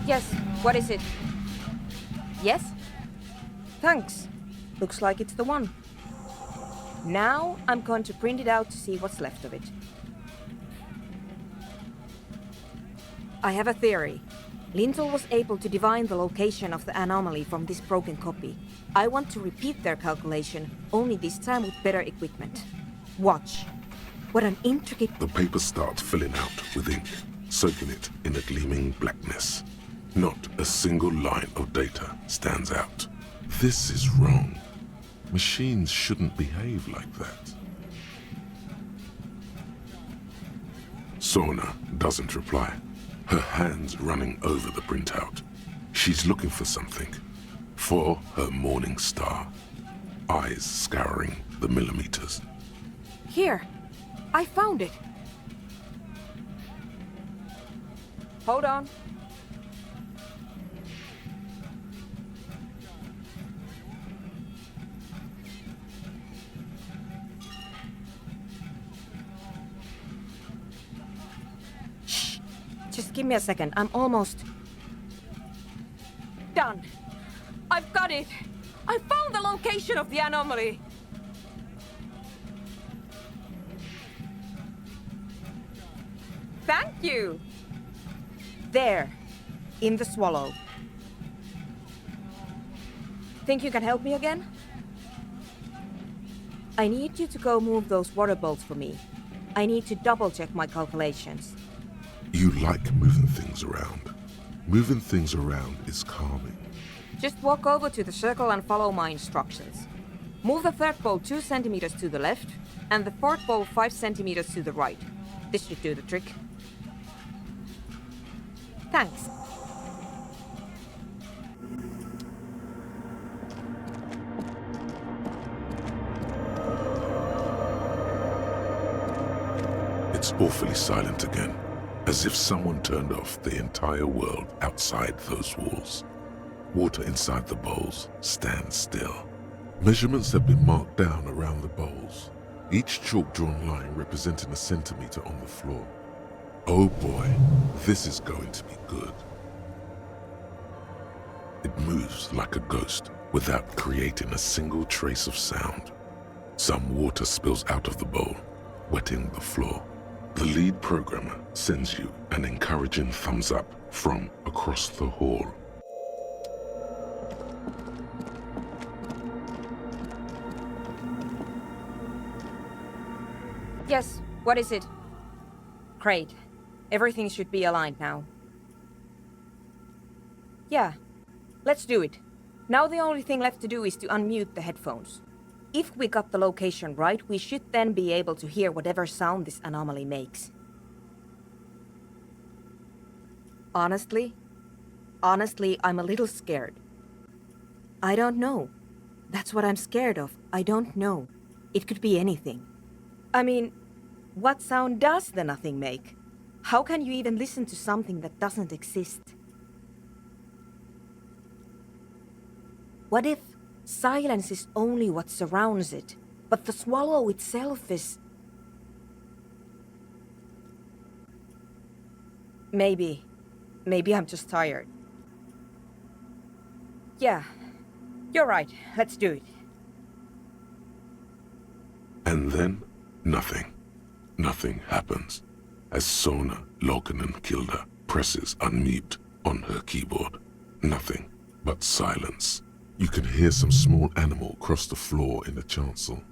Yes, what is it? Yes? Thanks. Looks like it's the one. Now I'm going to print it out to see what's left of it. I have a theory. Lintel was able to divine the location of the anomaly from this broken copy. I want to repeat their calculation, only this time with better equipment. Watch. What an intricate... The paper starts filling out with ink, soaking it in a gleaming blackness. Not a single line of data stands out. This is wrong. Machines shouldn't behave like that. Sona doesn't reply, her hands running over the printout. She's looking for something. For her morning star. Eyes scouring the millimeters. Here. I found it. Hold on. Just give me a second. I'm almost... done. I've got it. I found the location of the anomaly. Thank you. There, in the swallow. Think you can help me again? I need you to go move those water bolts for me. I need to double-check my calculations. You like moving things around. Moving things around is calming. Just walk over to the circle and follow my instructions. Move the third ball 2 centimeters to the left, and the fourth ball 5 centimeters to the right. This should do the trick. Thanks. It's awfully silent again, as if someone turned off the entire world outside those walls. Water inside the bowls stands still. Measurements have been marked down around the bowls, each chalk-drawn line representing a centimeter on the floor. Oh boy, this is going to be good. It moves like a ghost without creating a single trace of sound. Some water spills out of the bowl, wetting the floor. The lead programmer sends you an encouraging thumbs up from across the hall. Yes, what is it? Great. Everything should be aligned now. Yeah, let's do it. Now the only thing left to do is to unmute the headphones. If we got the location right, we should then be able to hear whatever sound this anomaly makes. Honestly, I'm a little scared. I don't know. That's what I'm scared of. I don't know. It could be anything. I mean, what sound does the nothing make? How can you even listen to something that doesn't exist? What if silence is only what surrounds it, but the swallow itself is... Maybe I'm just tired. Yeah, you're right. Let's do it. And then, nothing. Nothing happens. As Sona Lokinen-Kilda presses unmute on her keyboard. Nothing but silence. You can hear some small animal cross the floor in the chancel.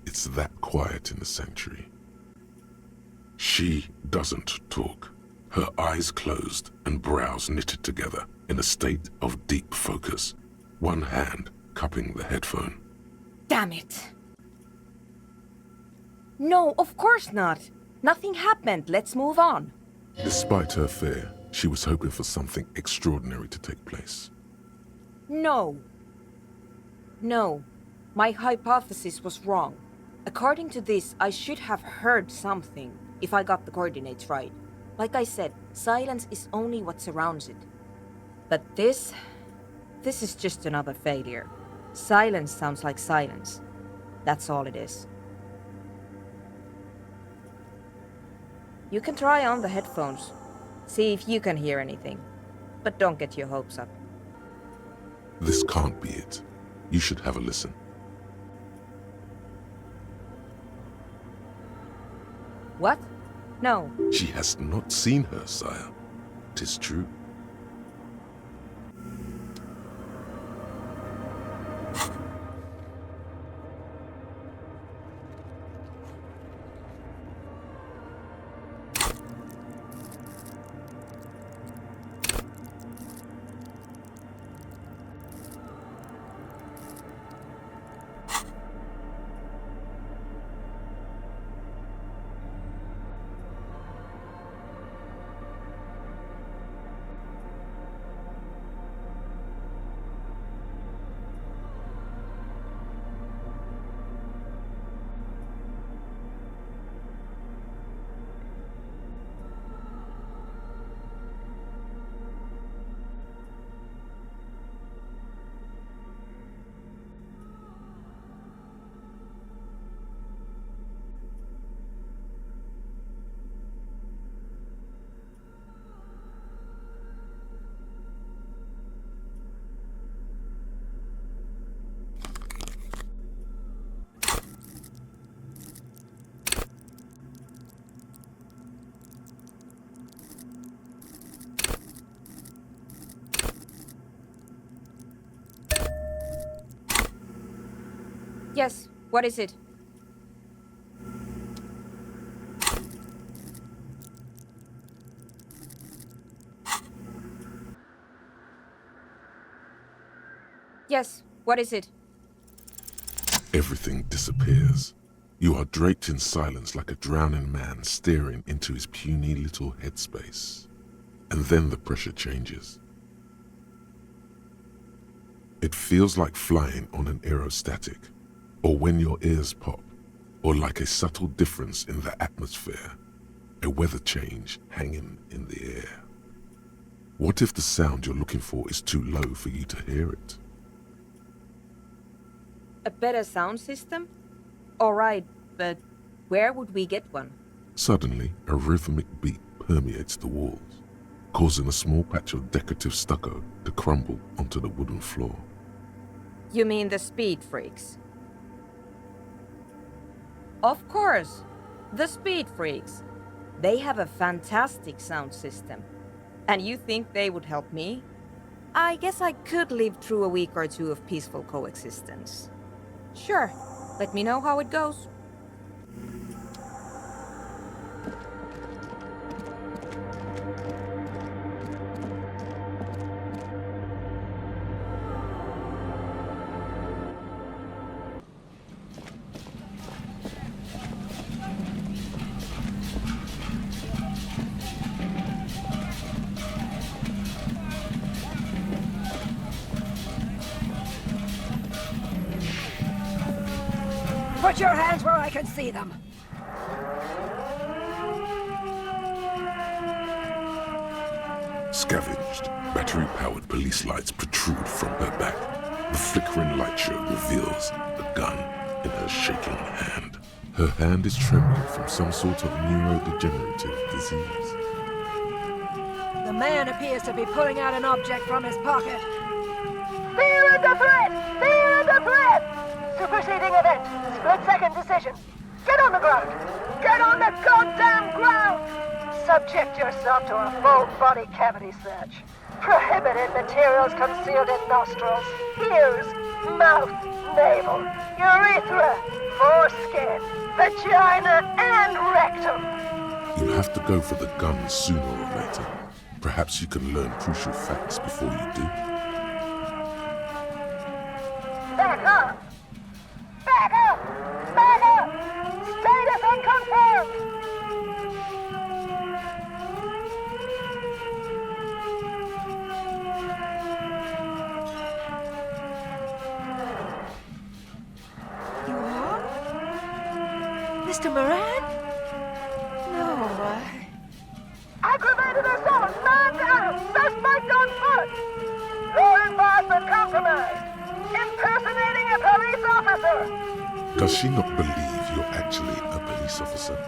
It's that quiet in the sanctuary. She doesn't talk. Her eyes closed and brows knitted together in a state of deep focus. One hand cupping the headphone. Damn it! No, of course not! Nothing happened. Let's move on. Despite her fear, she was hoping for something extraordinary to take place. No. My hypothesis was wrong. According to this, I should have heard something, if I got the coordinates right. Like I said, silence is only what surrounds it. But this is just another failure. Silence sounds like silence. That's all it is. You can try on the headphones. See if you can hear anything. But don't get your hopes up. This can't be it. You should have a listen. What? No. She has not seen her, sire. 'Tis true. Yes, what is it? Yes, what is it? Everything disappears. You are draped in silence like a drowning man staring into his puny little headspace. And then the pressure changes. It feels like flying on an aerostatic, or when your ears pop, or like a subtle difference in the atmosphere, a weather change hanging in the air. What if the sound you're looking for is too low for you to hear it? A better sound system? Alright, but where would we get one? Suddenly, a rhythmic beat permeates the walls, causing a small patch of decorative stucco to crumble onto the wooden floor. You mean the speed freaks? Of course, the speed freaks. They have a fantastic sound system. And you think they would help me? I guess I could live through a week or two of peaceful coexistence. Sure, let me know how it goes. Put your hands where I can see them. Scavenged, battery-powered police lights protrude from her back. The flickering light show reveals a gun in her shaking hand. Her hand is trembling from some sort of neurodegenerative disease. The man appears to be pulling out an object from his pocket. Fear the threat! Fear the threat! Superseding event. Split-second decision. Get on the ground! Get on the goddamn ground! Subject yourself to a full body cavity search. Prohibited materials concealed in nostrils, ears, mouth, navel, urethra, foreskin, vagina, and rectum. You'll have to go for the gun sooner or later. Perhaps you can learn crucial facts before you do. Back up! Back up! Back up! Status unconfirmed! You are? Mr. Moran? No, Aggravated assault! Man down! Suspect on foot! Law enforcement compromised! Impersonating a police officer! Does she not believe you're actually a police officer?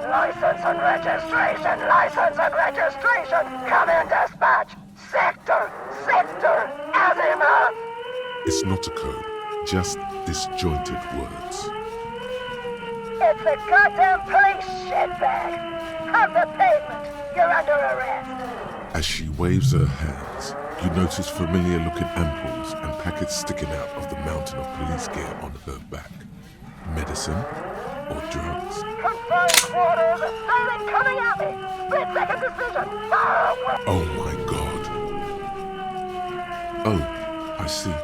License and registration! License and registration! Come in, dispatch! Sector! Sector! Azimuth! It's not a code, just disjointed words. It's a goddamn police shitbag! Have the pavement! You're under arrest! As she waves her hands, you notice familiar-looking ampoules and packets sticking out of the mountain of police gear on her back. Medicine or drugs? Confined quarters! Assailant coming at me! Split-second decision! Oh my god. Oh, I see.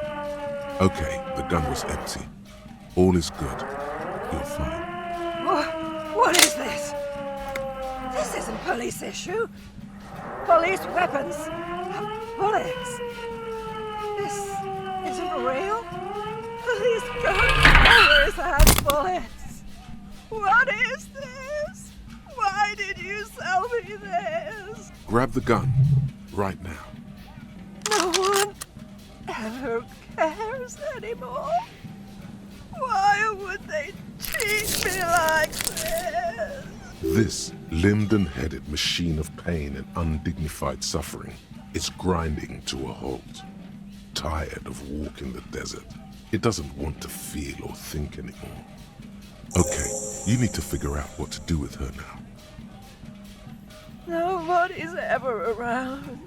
Okay, the gun was empty. All is good. You're fine. What is this? This isn't police issue. Police weapons. Bullets. This isn't real. Police guns always have bullets. What is this? Why did you sell me this? Grab the gun. Right now. No one ever cares anymore. Why would they treat me like this? This limbed and headed machine of pain and undignified suffering is grinding to a halt. Tired of walking the desert, it doesn't want to feel or think anymore. Okay, you need to figure out what to do with her now. Nobody's ever around.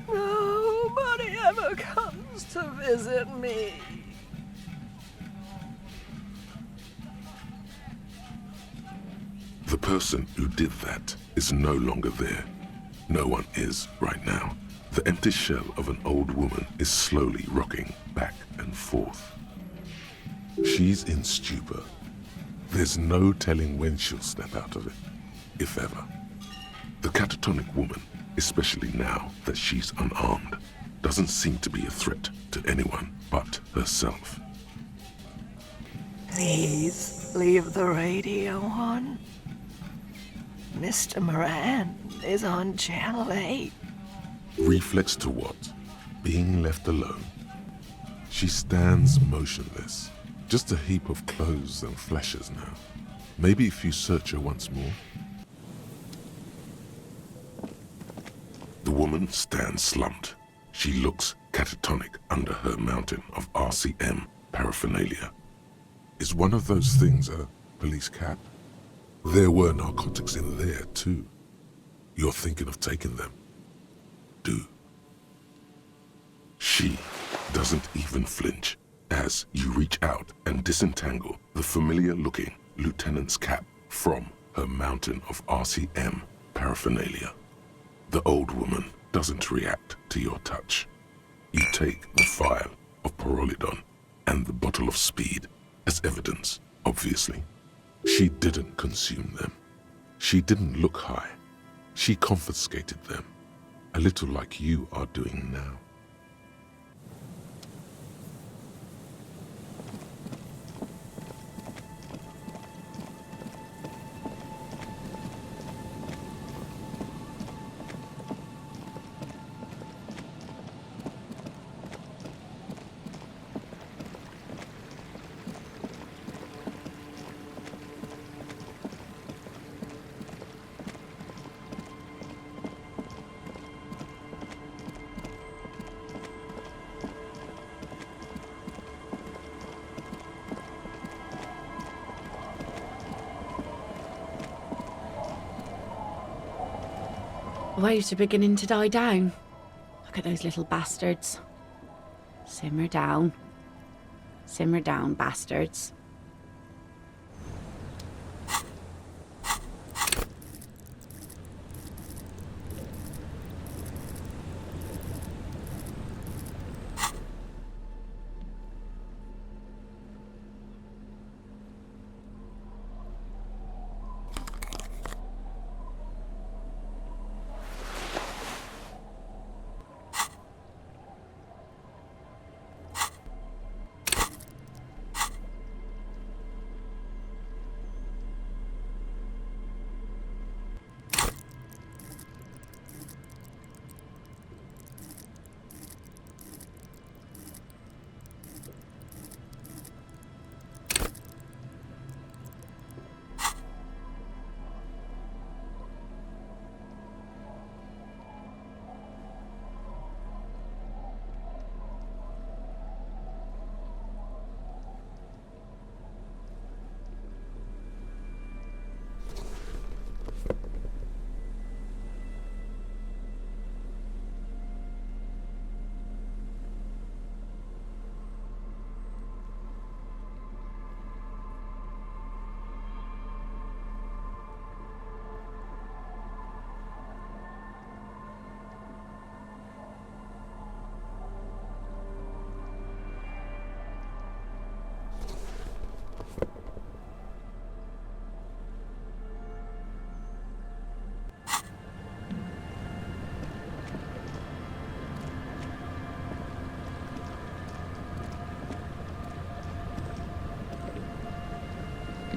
Nobody ever comes to visit me. The person who did that is no longer there. No one is right now. The empty shell of an old woman is slowly rocking back and forth. She's in stupor. There's no telling when she'll snap out of it, if ever. The catatonic woman, especially now that she's unarmed, doesn't seem to be a threat to anyone but herself. Please leave the radio on. Mr. Moran is on Channel 8. Reflex to what? Being left alone. She stands motionless, just a heap of clothes and flashes now. Maybe if you search her once more. The woman stands slumped. She looks catatonic under her mountain of RCM paraphernalia. Is one of those things a police cap? There were narcotics in there too. You're thinking of taking them. Do. She doesn't even flinch as you reach out and disentangle the familiar-looking lieutenant's cap from her mountain of RCM paraphernalia. The old woman doesn't react to your touch. You take the vial of Pyrrolidon and the bottle of speed as evidence, obviously. She didn't consume them. She didn't look high. She confiscated them, a little like you are doing now. Waves are beginning to die down. Look at those little bastards. Simmer down. Simmer down, bastards.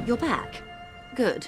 You're back. Good.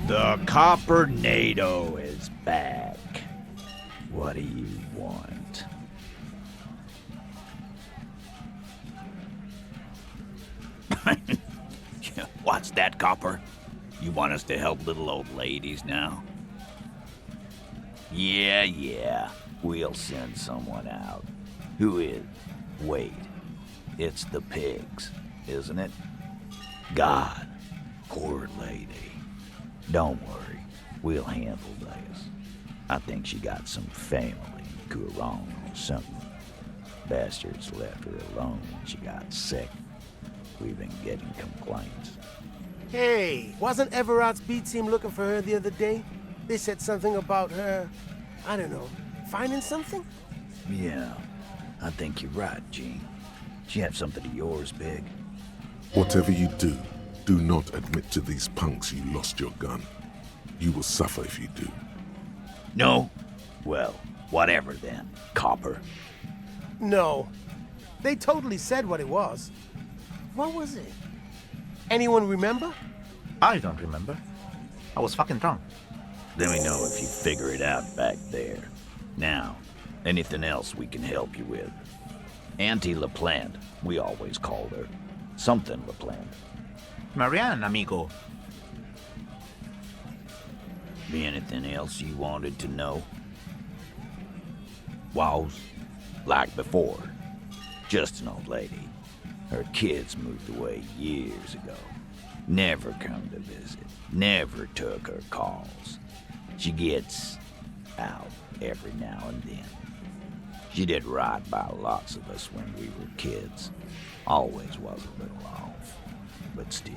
The Coppernado is back. What do you want? What's that, Copper? You want us to help little old ladies now? Yeah. We'll send someone out. Who is? Wait. It's the pigs, isn't it? God. Poor lady. Don't worry. We'll handle this. I think she got some family in Kurong or something. Bastards left her alone when she got sick. We've been getting complaints. Hey, wasn't Everard's B team looking for her the other day? They said something about her, I don't know, finding something? Yeah, I think you're right, Gene. She have something of yours, Big? Whatever you do, do not admit to these punks you lost your gun. You will suffer if you do. No? Well, whatever then, Copper. No. They totally said what it was. What was it? Anyone remember? I don't remember. I was fucking drunk. Let me know if you figure it out back there. Now, anything else we can help you with? Auntie LaPlante, we always called her. Something LaPlante. Marianne, amigo. Be anything else you wanted to know? Was, like before, just an old lady. Her kids moved away years ago. Never come to visit. Never took her calls. She gets out every now and then. She did right by lots of us when we were kids. Always was a little off, but still.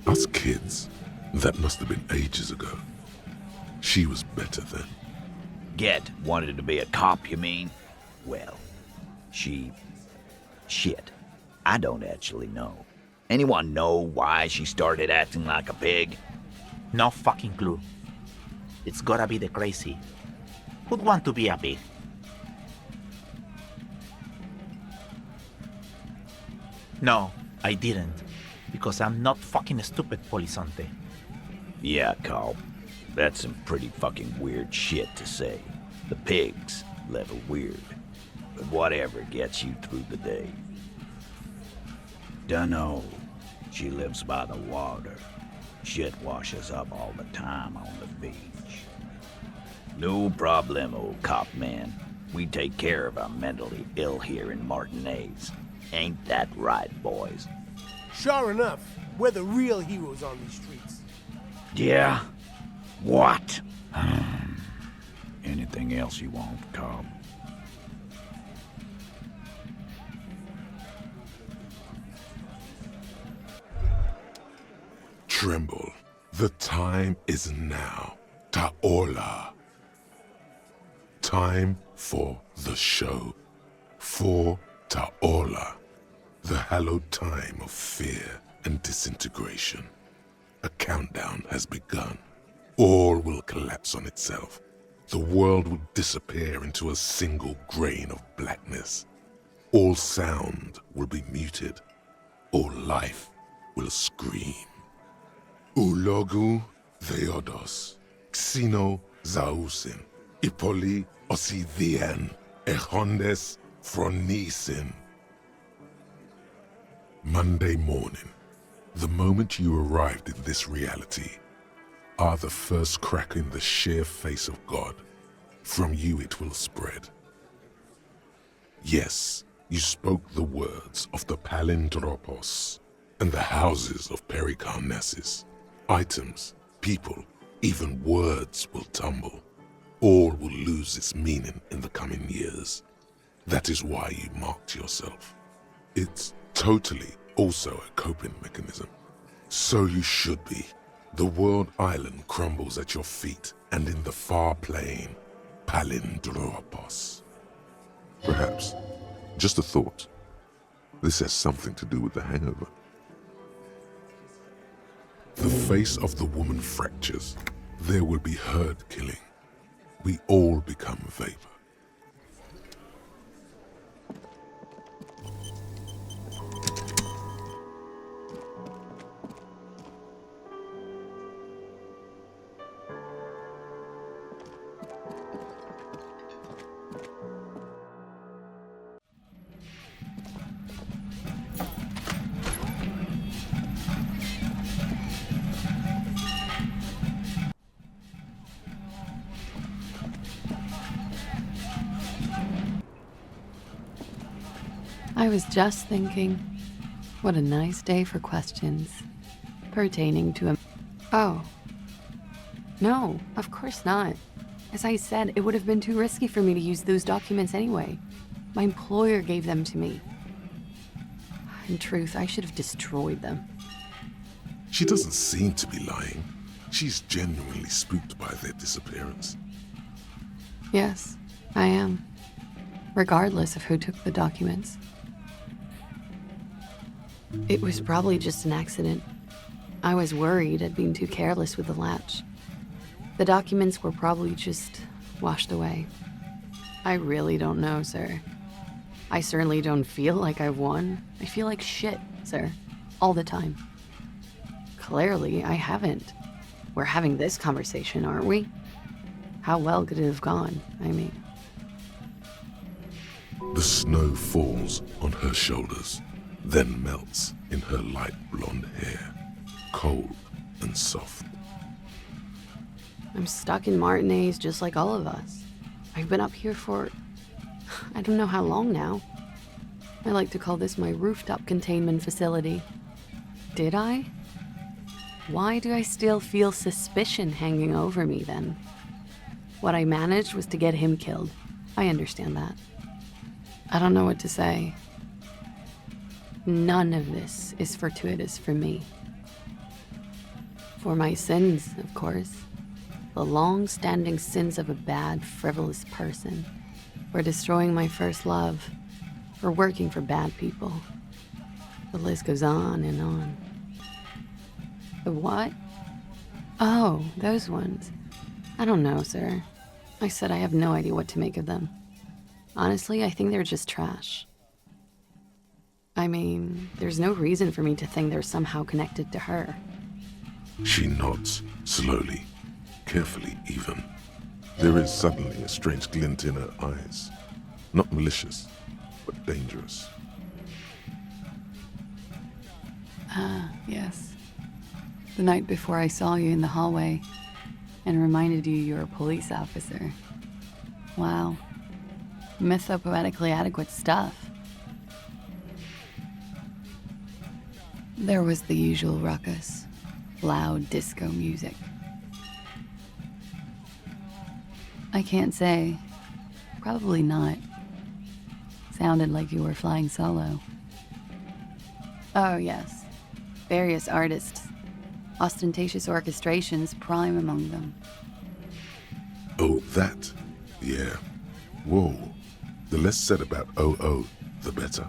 Us kids? That must have been ages ago. She was better then. Get wanted to be a cop, you mean? Well, shit. I don't actually know. Anyone know why she started acting like a pig? No fucking clue. It's gotta be the crazy. Who'd want to be a pig? No, I didn't. Because I'm not fucking stupid, Polizonte. Yeah, Carl. That's some pretty fucking weird shit to say. The pigs level weird. But whatever gets you through the day. Dunno. She lives by the water. Shit washes up all the time on the beach. No problemo, cop man. We take care of our mentally ill here in Martinez. Ain't that right, boys? Sure enough, we're the real heroes on these streets. Yeah? What? Anything else you want, Cobb? Tremble. The time is now. Ta'ola. Time for the show. For Ta'ola. The hallowed time of fear and disintegration. A countdown has begun. All will collapse on itself. The world will disappear into a single grain of blackness. All sound will be muted. All life will scream. Ulogu Theodos, Xeno Zausin, Ipoli Osidien, Echondes Fronisin. Monday morning, the moment you arrived in this reality, are the first crack in the sheer face of God. From you it will spread. Yes, you spoke the words of the Palindropos and the houses of Pericarnassus. Items, people, even words will tumble. All will lose its meaning in the coming years. That is why you marked yourself. It's totally also a coping mechanism. So you should be. The world island crumbles at your feet, and in the far plain, Palindropos. Perhaps, just a thought, this has something to do with the hangover. The face of the woman fractures. There will be herd killing. We all become vapor. I was just thinking, what a nice day for questions pertaining to a... Oh. No, of course not. As I said, it would have been too risky for me to use those documents anyway. My employer gave them to me. In truth, I should have destroyed them. She doesn't seem to be lying. She's genuinely spooked by their disappearance. Yes, I am. Regardless of who took the documents. It was probably just an accident. I was worried I'd been too careless with the latch. The documents were probably just washed away. I really don't know, sir. I certainly don't feel like I've won. I feel like shit, sir. All the time. Clearly, I haven't. We're having this conversation, aren't we? How well could it have gone, I mean? The snow falls on her shoulders, then melts in her light blonde hair, cold and soft. I'm stuck in Martinez just like all of us. I've been up here for... I don't know how long now. I like to call this my rooftop containment facility. Did I? Why do I still feel suspicion hanging over me then? What I managed was to get him killed. I understand that. I don't know what to say. None of this is fortuitous for me. For my sins, of course. The long-standing sins of a bad, frivolous person. For destroying my first love. For working for bad people. The list goes on and on. The what? Oh, those ones. I don't know, sir. I said I have no idea what to make of them. Honestly, I think they're just trash. I mean, there's no reason for me to think they're somehow connected to her. She nods, slowly, carefully even. There is suddenly a strange glint in her eyes. Not malicious, but dangerous. Ah, yes. The night before I saw you in the hallway and reminded you you're a police officer. Wow. Mythopoetically adequate stuff. There was the usual ruckus. Loud disco music. I can't say. Probably not. Sounded like you were flying solo. Oh, yes. Various artists. Ostentatious orchestrations prime among them. Oh, that? Yeah. Whoa. The less said about OO, the better.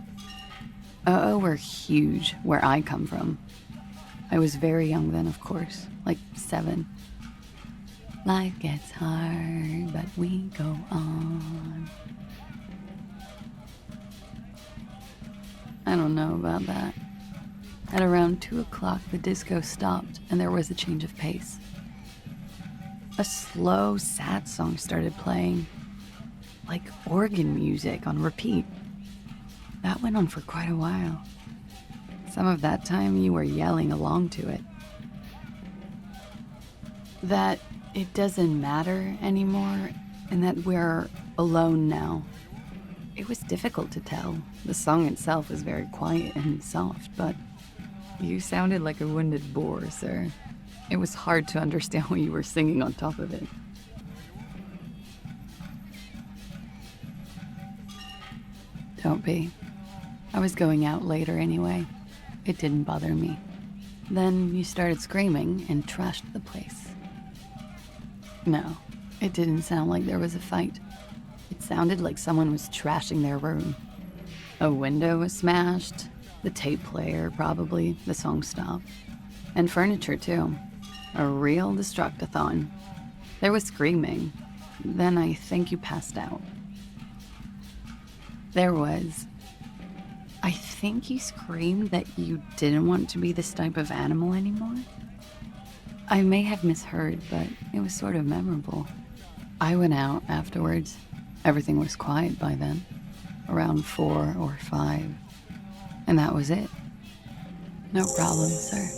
OO were huge where I come from. I was very young then, of course. Like 7. Life gets hard, but we go on. I don't know about that. At around 2 o'clock, the disco stopped and there was a change of pace. A slow, sad song started playing, like organ music on repeat. That went on for quite a while. Some of that time you were yelling along to it. That it doesn't matter anymore and that we're alone now. It was difficult to tell. The song itself was very quiet and soft, but you sounded like a wounded boar, sir. It was hard to understand what you were singing on top of it. Don't be. I was going out later anyway. It didn't bother me. Then you started screaming and trashed the place. No, it didn't sound like there was a fight. It sounded like someone was trashing their room. A window was smashed, the tape player probably, the song stopped. And furniture too. A real destructathon. There was screaming. Then I think you passed out. There was. I think you screamed that you didn't want to be this type of animal anymore. I may have misheard, but it was sort of memorable. I went out afterwards. Everything was quiet by then. Around 4 or 5. And that was it. No problem, sir.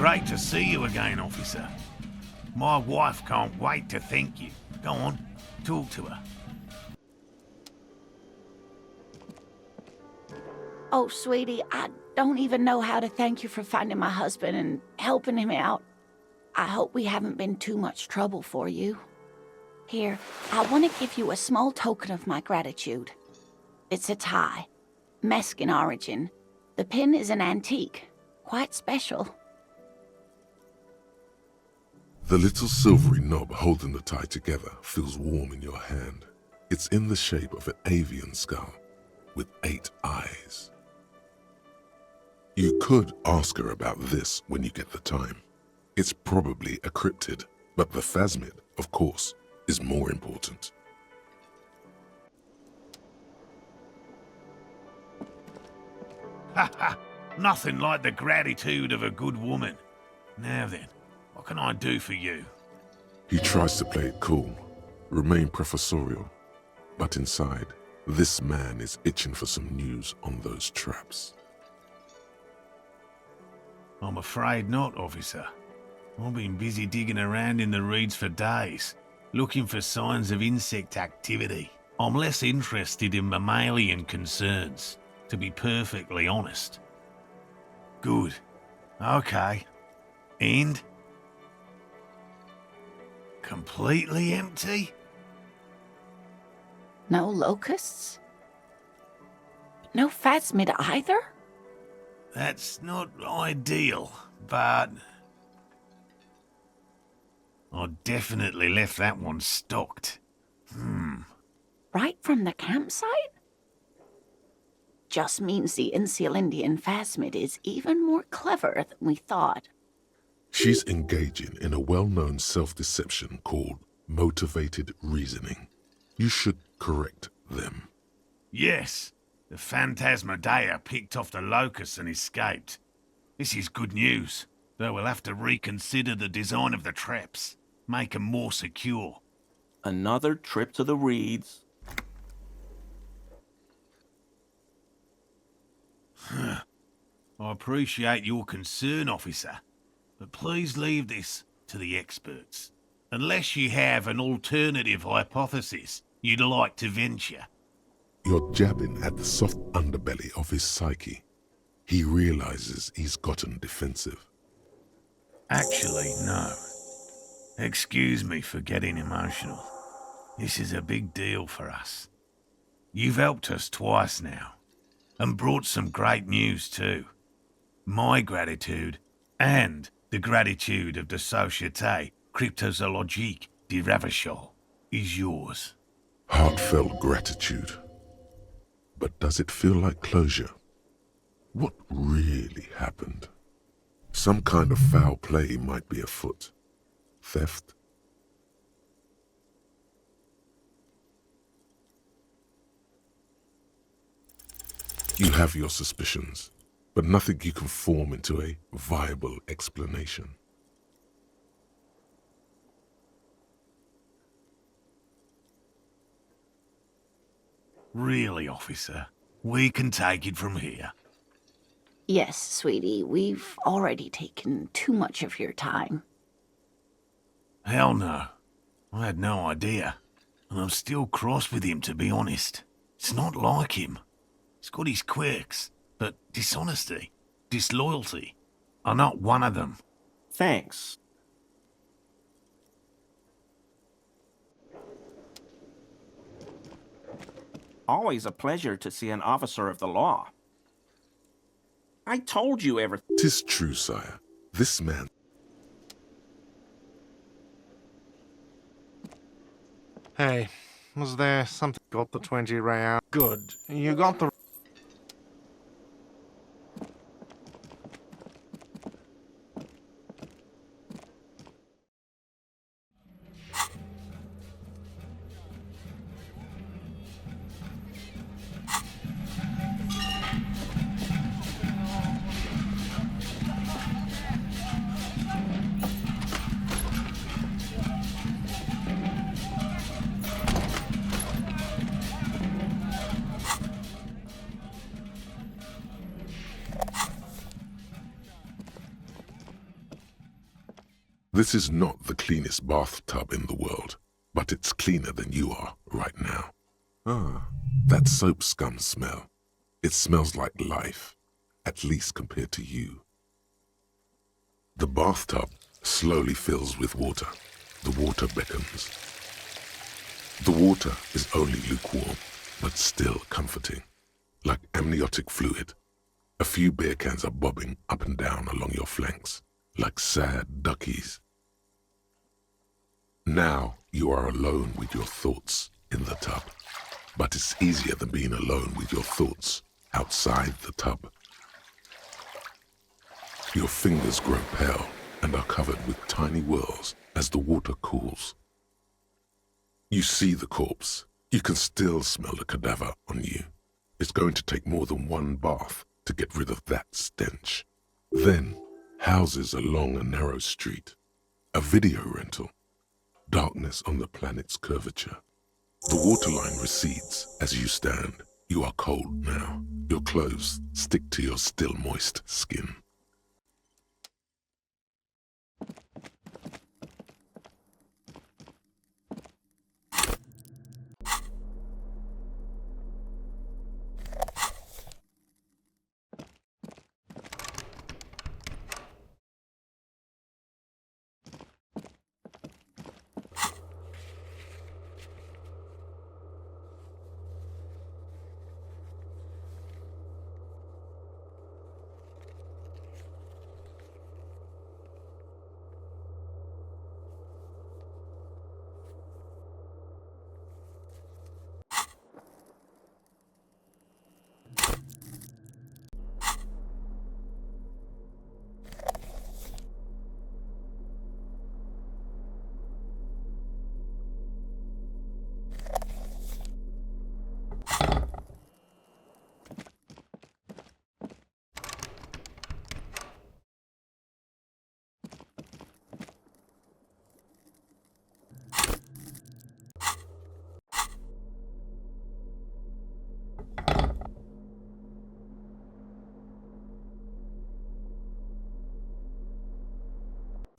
great to see you again, officer. My wife can't wait to thank you. Go on, talk to her. Oh, sweetie, I don't even know how to thank you for finding my husband and helping him out. I hope we haven't been too much trouble for you. Here, I want to give you a small token of my gratitude. It's a tie, Mexican origin. The pin is an antique, quite special. The little silvery knob holding the tie together feels warm in your hand. It's in the shape of an avian skull with 8 eyes. You could ask her about this when you get the time. It's probably a cryptid, but the phasmid, of course, is more important. Ha ha! Nothing like the gratitude of a good woman. Now then, what can I do for you? He tries to play it cool, remain professorial, but inside, this man is itching for some news on those traps. I'm afraid not, officer. I've been busy digging around in the reeds for days, looking for signs of insect activity. I'm less interested in mammalian concerns, to be perfectly honest. Good. Okay. And? Completely empty? No locusts? No phasmid either? That's not ideal, but I definitely left that one stocked. Right from the campsite? Just means the Insulindian phasmid is even more clever than we thought. She's engaging in a well-known self-deception called motivated reasoning. You should correct them. Yes, the Phantasmadeia picked off the locust and escaped. This is good news, though we'll have to reconsider the design of the traps, make them more secure. Another trip to the reeds. I appreciate your concern, officer, but please leave this to the experts. Unless you have an alternative hypothesis you'd like to venture. You're jabbing at the soft underbelly of his psyche. He realizes he's gotten defensive. Actually, no. Excuse me for getting emotional. This is a big deal for us. You've helped us twice now, and brought some great news too. My gratitude, and the gratitude of the Société Cryptozoologique de Revachol, is yours. Heartfelt gratitude. But does it feel like closure? What really happened? Some kind of foul play might be afoot. Theft? You have your suspicions, but nothing you can form into a viable explanation. Really, officer? We can take it from here. Yes, sweetie, we've already taken too much of your time. Hell no. I had no idea. And I'm still cross with him, to be honest. It's not like him. He's got his quirks, but dishonesty, disloyalty are not one of them. Thanks. Always a pleasure to see an officer of the law. I told you everything. 'Tis true, sire. This man... Hey, was there something? Got the 20 real. Good. You got the... This is not the cleanest bathtub in the world, but it's cleaner than you are right now. Ah, that soap scum smell. It smells like life, at least compared to you. The bathtub slowly fills with water. The water beckons. The water is only lukewarm, but still comforting. Like amniotic fluid, a few beer cans are bobbing up and down along your flanks, like sad duckies. Now you are alone with your thoughts in the tub, but it's easier than being alone with your thoughts outside the tub. Your fingers grow pale and are covered with tiny whirls as the water cools. You see the corpse. You can still smell the cadaver on you. It's going to take more than one bath to get rid of that stench. Then, houses along a narrow street, a video rental, darkness on the planet's curvature. The waterline recedes as you stand. You are cold now. Your clothes stick to your still moist skin.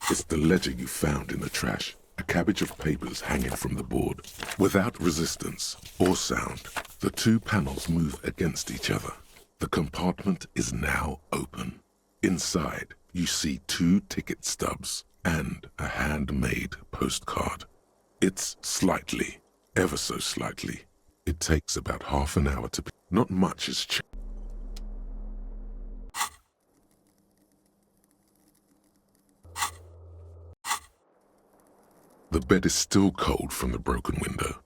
It's the ledger you found in the trash, a cabbage of papers hanging from the board. Without resistance or sound, the two panels move against each other. The compartment is now open. Inside, you see 2 ticket stubs and a handmade postcard. It's slightly, ever so slightly. It takes about half an hour to... Not much has changed. The bed is still cold from the broken window.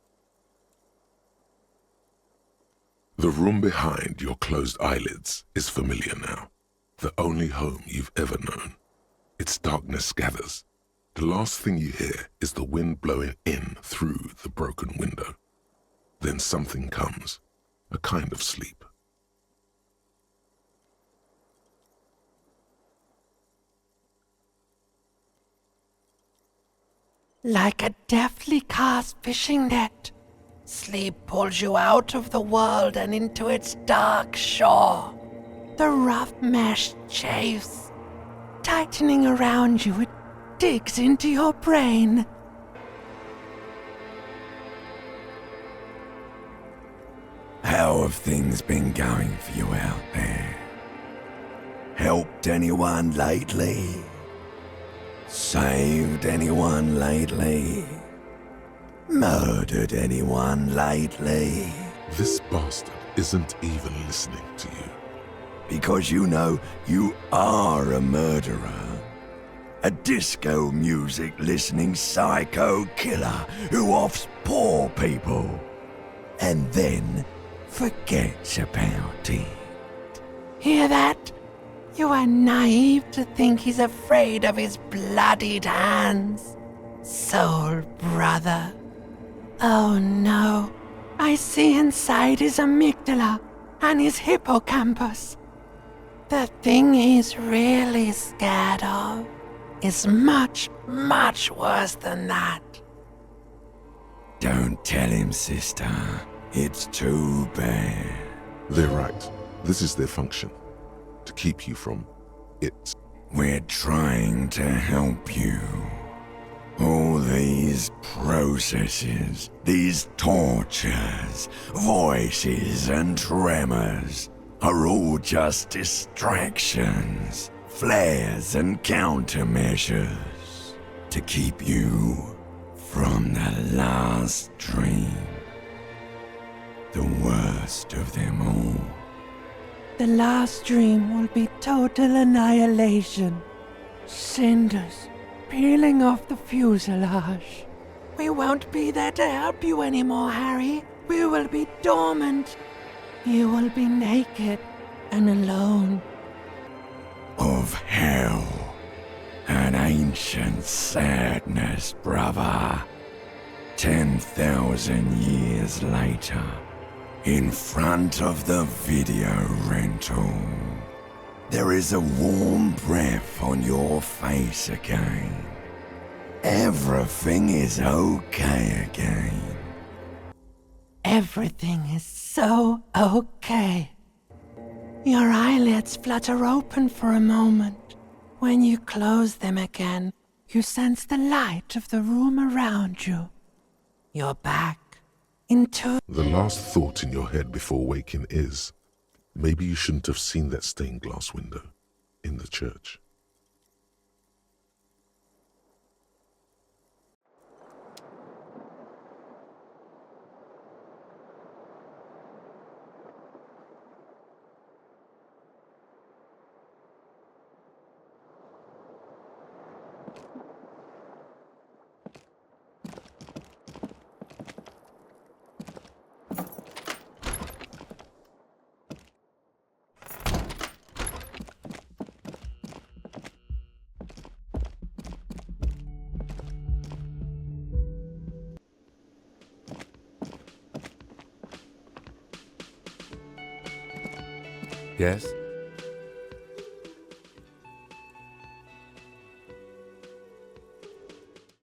The room behind your closed eyelids is familiar now, the only home you've ever known. Its darkness gathers. The last thing you hear is the wind blowing in through the broken window. Then something comes, a kind of sleep. Like a deftly cast fishing net, sleep pulls you out of the world and into its dark shore. The rough mesh chafes, tightening around you, it digs into your brain. How have things been going for you out there? Helped anyone lately? Saved anyone lately? Murdered anyone lately? This bastard isn't even listening to you. Because you know you are a murderer. A disco music listening psycho killer who offs poor people. And then forgets about it. Hear that? You are naive to think he's afraid of his bloodied hands. Soul brother. Oh no, I see inside his amygdala and his hippocampus. The thing he's really scared of is much, much worse than that. Don't tell him, sister. It's too bad. They're right. This is their function. To keep you from it. We're trying to help you. All these processes, these tortures, voices and tremors are all just distractions, flares and countermeasures to keep you from the last dream. The worst of them all. The last dream will be total annihilation. Cinders peeling off the fuselage. We won't be there to help you anymore, Harry. We will be dormant. You will be naked and alone. Of hell. An ancient sadness, brother. 10,000 years later, in front of the video rental, there is a warm breath on your face again. Everything is okay again. Everything is so okay. Your eyelids flutter open for a moment. When you close them again, you sense the light of the room around you. You're back into... The last thought in your head before waking is, maybe you shouldn't have seen that stained glass window in the church. Yes?